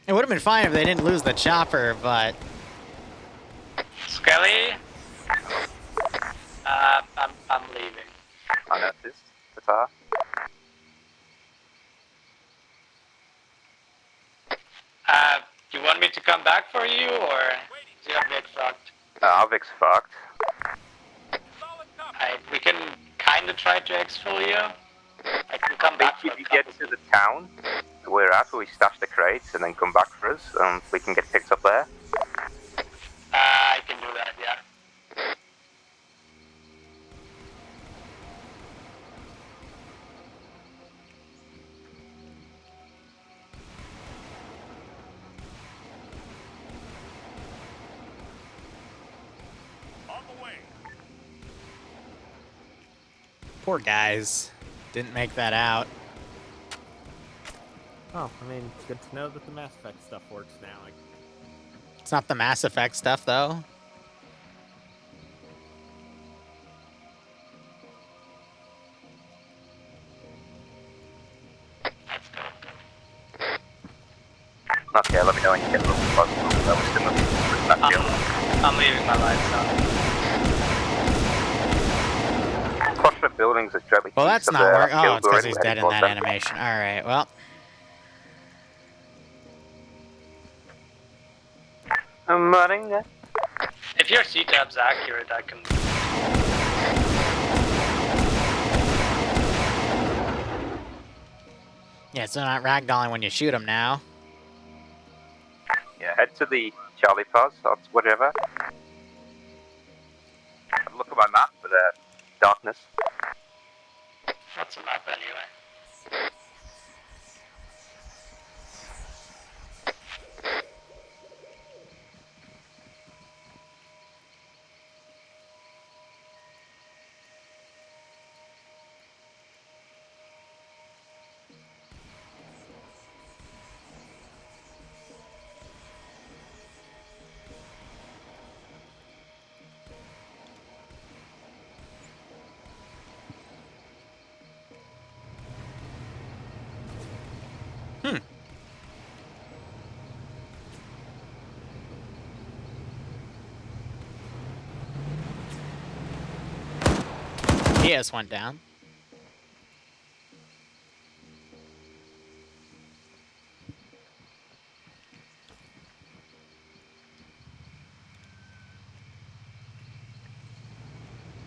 It would have been fine if they didn't lose the chopper, but... Skelly? I'm leaving. I noticed. Ta-ta. You want me to come back for you, or is your Vic fucked? Vic's fucked. We can kinda try to exfil you. I can come back for If you get to the town we're at, where we stash the crates, and then come back for us, we can get picked up there. I can do that, yeah. Poor guys. Didn't make that out. Oh, I mean, it's good to know that the Mass Effect stuff works now. Like, It's not the Mass Effect stuff, though. Okay, let me know when you get local possible. I'm leaving my lights on. Crush the buildings is directly Well, east that's of not the working. Oh, field it's because already, he's heading dead in towards that them. animation. Alright, well. I'm running. If your C-tab's accurate, I can... Yeah, so not ragdolling when you shoot him now. Yeah, head to the Charlie Paz, or whatever. Have a look at my map for the darkness. What's a map anyway? PS went down.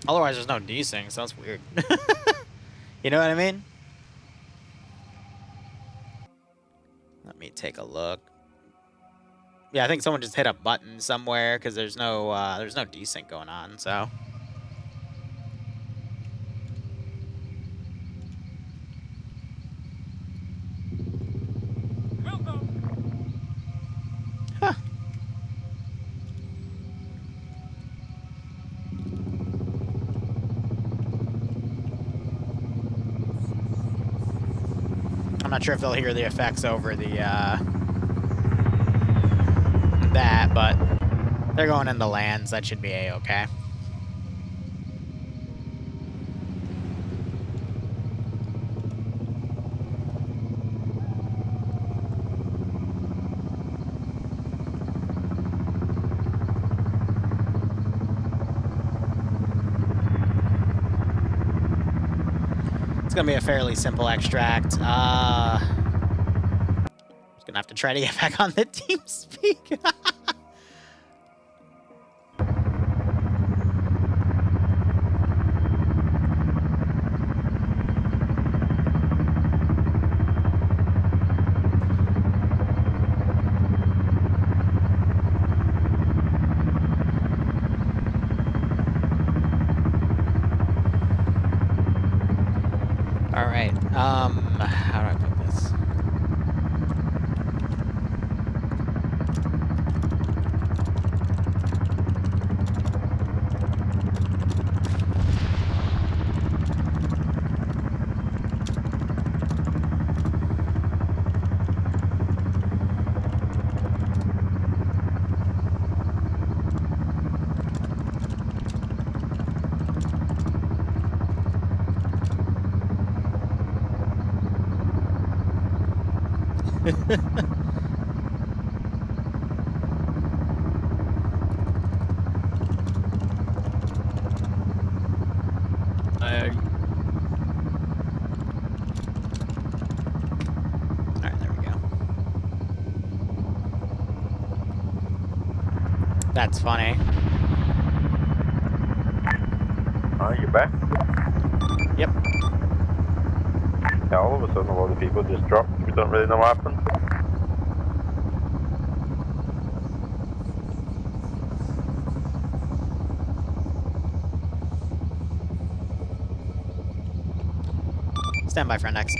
Otherwise, there's no desync, so that's weird. You know what I mean? Let me take a look. Yeah, I think someone just hit a button somewhere because there's no desync going on. So. Huh. not sure if they'll hear the effects over the that, but they're going into lands. That should be a-okay. It's gonna be a fairly simple extract. Just gonna have to try to get back on the TeamSpeak. All right. How do I put this? Alright, there we go. That's funny. You're back? Yep. Yeah, all of a sudden a lot of people just dropped. We don't really know what happened. Stand by, friend X.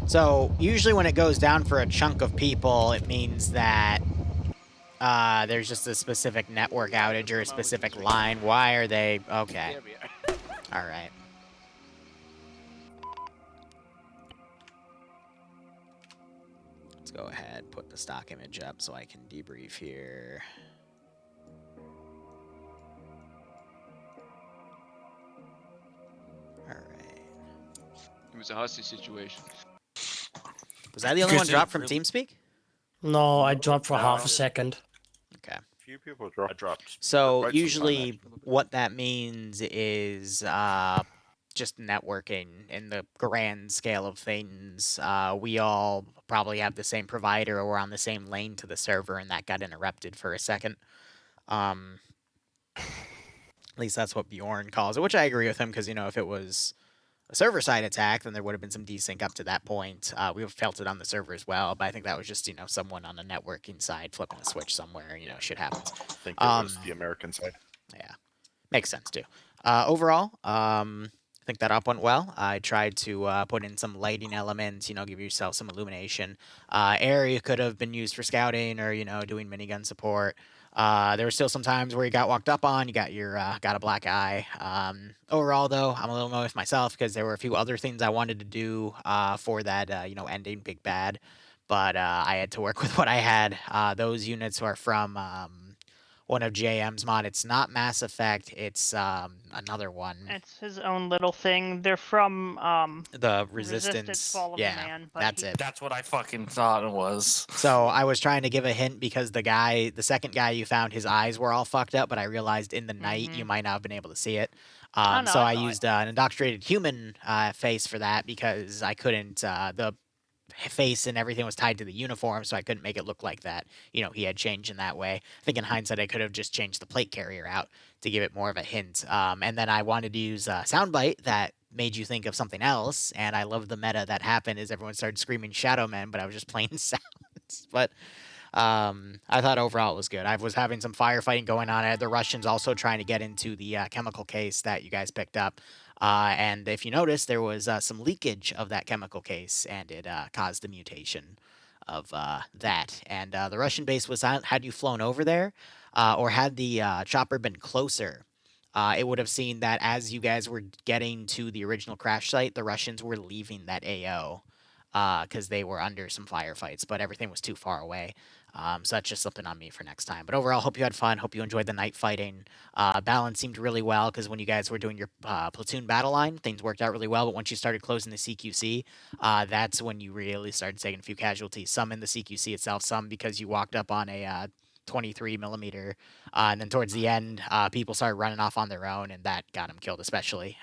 So, usually when it goes down for a chunk of people, it means that there's just a specific network outage or a specific line. Why are they... Okay. Alright. Let's go ahead, put the stock image up so I can debrief here. Alright. It was a hostage situation. Was I the only one dropped from TeamSpeak? No, I dropped for half a second. Okay. Few people dropped. I dropped. So quite some time, usually actually. what that means is just networking in the grand scale of things. We all probably have the same provider or we're on the same lane to the server, and that got interrupted for a second. At least that's what Bjorn calls it, which I agree with him because, you know, if it was a server-side attack, then there would have been some desync up to that point. We felt it on the server as well, but I think that was just, you know, someone on the networking side flipping a switch somewhere. You know, shit happens. I think it was the American side. Yeah, makes sense too. Overall, I think that op went well. I tried to put in some lighting elements, you know, give yourself some illumination. Area could have been used for scouting or, you know, doing minigun support. There were still some times where you got walked up on, you got your got a black eye. Overall, though, I'm a little annoyed with myself because there were a few other things I wanted to do for that, you know, ending Big Bad, but I had to work with what I had. Those units are from one of JM's mod. It's not Mass Effect. It's another one. It's his own little thing. They're from The Resistance. Fall of Yeah, Man, but that's it. That's what I fucking thought it was. So I was trying to give a hint because the second guy you found, his eyes were all fucked up, but I realized in the night you might not have been able to see it. So I used an indoctrinated human face for that because I couldn't, the face and everything was tied to the uniform, so I couldn't make it look like that, you know, he had changed in that way. I think in hindsight, I could have just changed the plate carrier out to give it more of a hint. And then I wanted to use a soundbite that made you think of something else, and I loved the meta that happened is everyone started screaming Shadow Man, but I was just playing sounds. But I thought overall it was good. I was having some firefighting going on. I had the Russians also trying to get into the chemical case that you guys picked up. And if you notice, there was some leakage of that chemical case, and it caused the mutation of that. And the Russian base was had you flown over there, or had the chopper been closer, it would have seen that as you guys were getting to the original crash site, the Russians were leaving that AO because they were under some firefights, but everything was too far away. So that's just something on me for next time. But overall, hope you had fun. Hope you enjoyed the night fighting. Balance seemed really well because when you guys were doing your platoon battle line, things worked out really well. But once you started closing the CQC, that's when you really started taking a few casualties. Some in the CQC itself, some because you walked up on a 23 millimeter, and then towards the end, people started running off on their own, and that got them killed. Especially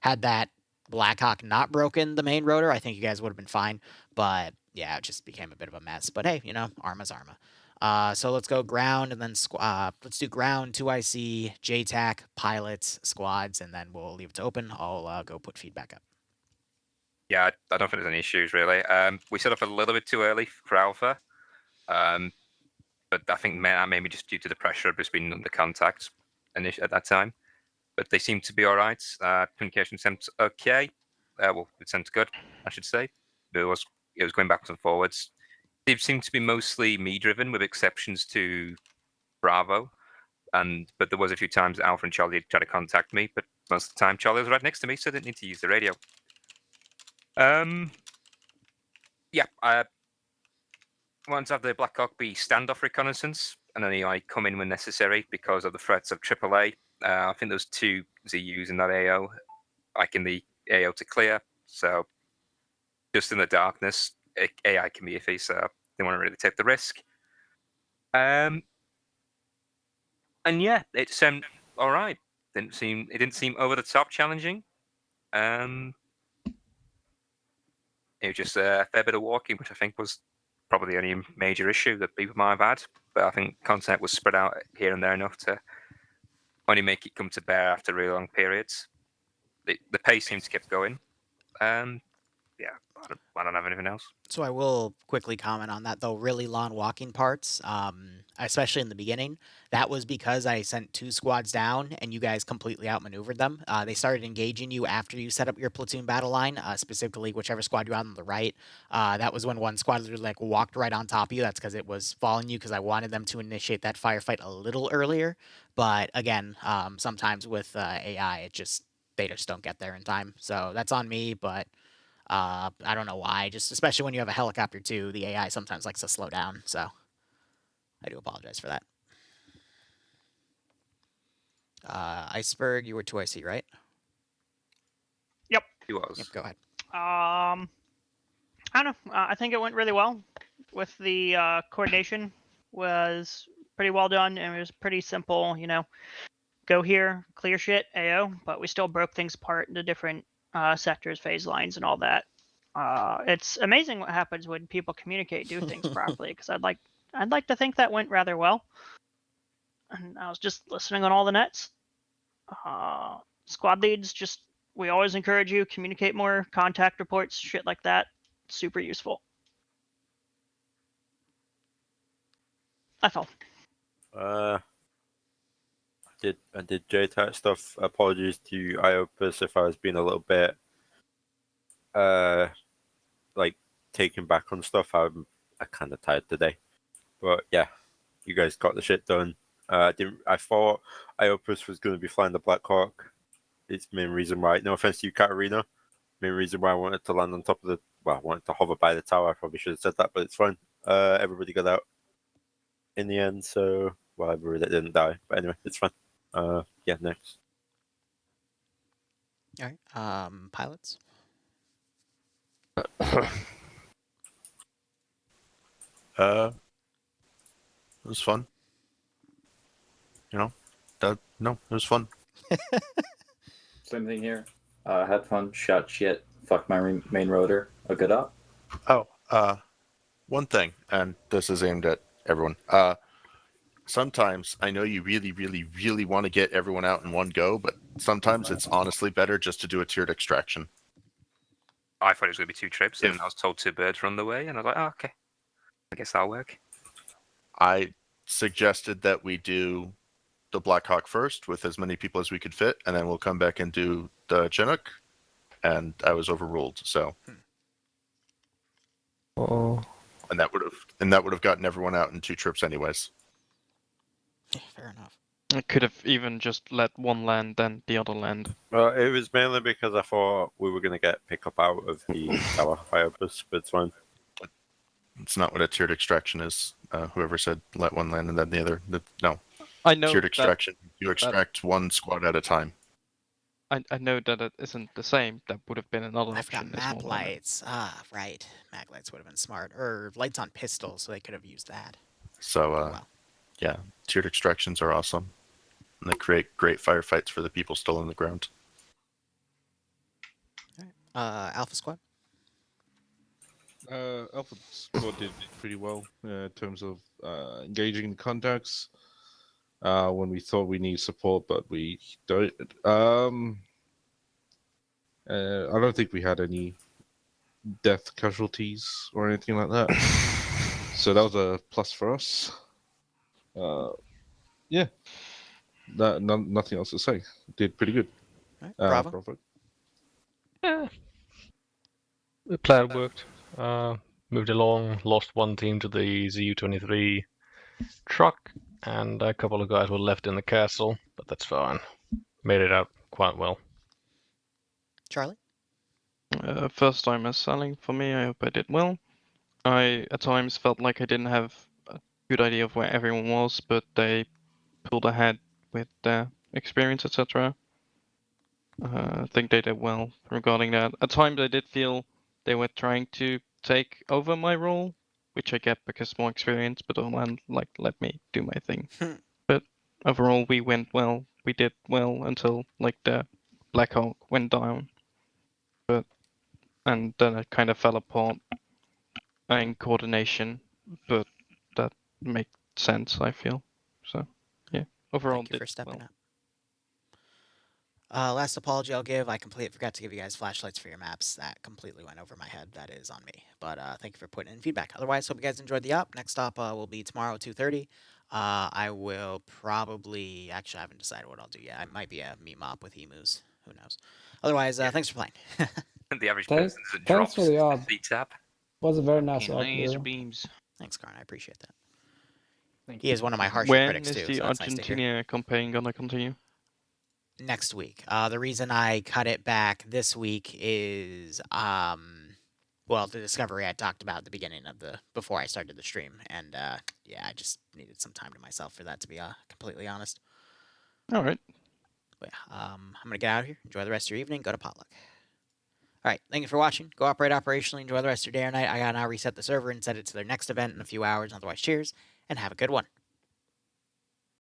had that Blackhawk not broken the main rotor, I think you guys would have been fine. But yeah, it just became a bit of a mess. But hey, Arma's Arma. So let's go ground and then let's do ground, 2IC, JTAC, pilots, squads, and then we'll leave it to open. I'll go put feedback up. Yeah, I don't think there's any issues really. We set up a little bit too early for Alpha, but I think that maybe just due to the pressure of just being under contact at that time. But they seem to be all right. Communication sent okay. Well, it sent good, I should say. It was going backwards and forwards. It seemed to be mostly me driven, with exceptions to Bravo. But there was a few times that Alpha and Charlie did try to contact me, but most of the time Charlie was right next to me, so I didn't need to use the radio. Yeah, I wanted to have the Blackhawk be standoff reconnaissance, and only come in when necessary because of the threats of AAA. I think there's 2 ZUs in that AO, in the AO to clear. So just in the darkness, AI can be iffy, so they want to really take the risk. And yeah, it's all right. It didn't seem over the top challenging. It was just a fair bit of walking, which I think was probably the only major issue that people might have had. But I think content was spread out here and there enough to only make it come to bear after really long periods. The pace seems to keep going. Yeah, I don't have anything else. So I will quickly comment on that, though. Really long walking parts, especially in the beginning. That was because I sent 2 squads down, and you guys completely outmaneuvered them. They started engaging you after you set up your platoon battle line, specifically whichever squad you had on the right. That was when one squad walked right on top of you. That's because it was following you, because I wanted them to initiate that firefight a little earlier. But again, sometimes with AI, they just don't get there in time. So that's on me, but I don't know why. Just especially when you have a helicopter too, the AI sometimes likes to slow down. So I do apologize for that. Iceberg, you were 2IC, right? Yep. He was. Yep. Go ahead. I don't know. I think it went really well. With the coordination was pretty well done, and it was pretty simple. Go here, clear shit, AO. But we still broke things apart into different sectors, phase lines, and all that. It's amazing what happens when people communicate, do things properly. Because I'd like to think that went rather well. And I was just listening on all the nets. Squad leads, we always encourage you, communicate more, contact reports, shit like that. Super useful. That's all. I did JTAC stuff. Apologies to IOPUS if I was being a little bit taken back on stuff. I'm kind of tired today, but yeah, you guys got the shit done. I thought IOPUS was going to be flying the Blackhawk. It's the main reason why. No offense to you, Katarina. Main reason why I wanted to land on top of I wanted to hover by the tower. I probably should have said that, but it's fine. Everybody got out in the end, so everybody that didn't die. But anyway, it's fine. Yeah, next. All right. Pilots. It was fun. No, it was fun. Same thing here. Had fun, shot shit, fucked my main rotor. A good up. Oh, one thing, and this is aimed at everyone. Sometimes I know you really, really, really want to get everyone out in one go, but sometimes it's honestly better just to do a tiered extraction. I thought it was going to be 2 trips, and I was told 2 birds run the way, and I was like, oh, okay. I guess that'll work. I suggested that we do the Blackhawk first with as many people as we could fit, and then we'll come back and do the Chinook, and I was overruled, so. Oh. And that would have gotten everyone out in 2 trips anyways. Yeah, fair enough. I could have even just let one land, then the other land. Well, it was mainly because I thought we were going to get pickup out of the tower fire bus, but it's fine. It's not what a tiered extraction is. Whoever said let one land and then the other. No. I know Tiered that- extraction. You extract one squad at a time. I know that it isn't the same. That would have been another I forgot option. is map more limit. lights. Ah, right. Mag lights would have been smart. Or lights on pistols, so they could have used that. So, yeah, tiered extractions are awesome. And they create great firefights for the people still on the ground. Alpha Squad? Alpha Squad did pretty well in terms of engaging the contacts when we thought we need support, but we don't. I don't think we had any death casualties or anything like that. So that was a plus for us. Yeah. Nothing else to say. Did pretty good. Right, Bravo. Bravo. Yeah. The plan worked. Moved along, lost one team to the ZU-23 truck, and a couple of guys were left in the castle, but that's fine. Made it out quite well. Charlie? First time as selling for me. I hope I did well. I at times felt like I didn't have a good idea of where everyone was, but they pulled ahead with their experience, etc. I think they did well regarding that. At times I did feel they were trying to take over my role, which I get because more experience, but on hand, like, let me do my thing. But overall we went well. We did well until like the Black Hawk went down. And then it kind of fell apart in coordination, but that makes sense, I feel. So yeah, overall Thank you for did stepping well. up. Last apology I'll give. I completely forgot to give you guys flashlights for your maps. That completely went over my head. That is on me. But thank you for putting in feedback. Otherwise, hope you guys enjoyed the op. Next stop will be tomorrow at 2:30. I will probably... Actually, I haven't decided what I'll do yet. It might be a meat mop with emus. Who knows? Otherwise, thanks for playing. The average Thanks- person that thanks drops for the op. the tap. Was a very nice Fucking op, laser Liru. beams. Thanks, Karn. I appreciate that. Thank He is one of my harsher When critics, is too, the so that's nice to hear. Argentina campaign gonna continue? Next week. The reason I cut it back this week is, well, the discovery I talked about at the beginning of before I started the stream, and yeah, I just needed some time to myself for that, to be completely honest. All right. But yeah, I'm gonna get out of here. Enjoy the rest of your evening. Go to potluck. All right, thank you for watching. Go operate operationally. Enjoy the rest of your day or night. I gotta now reset the server and set it to their next event in a few hours. Otherwise, cheers and have a good one.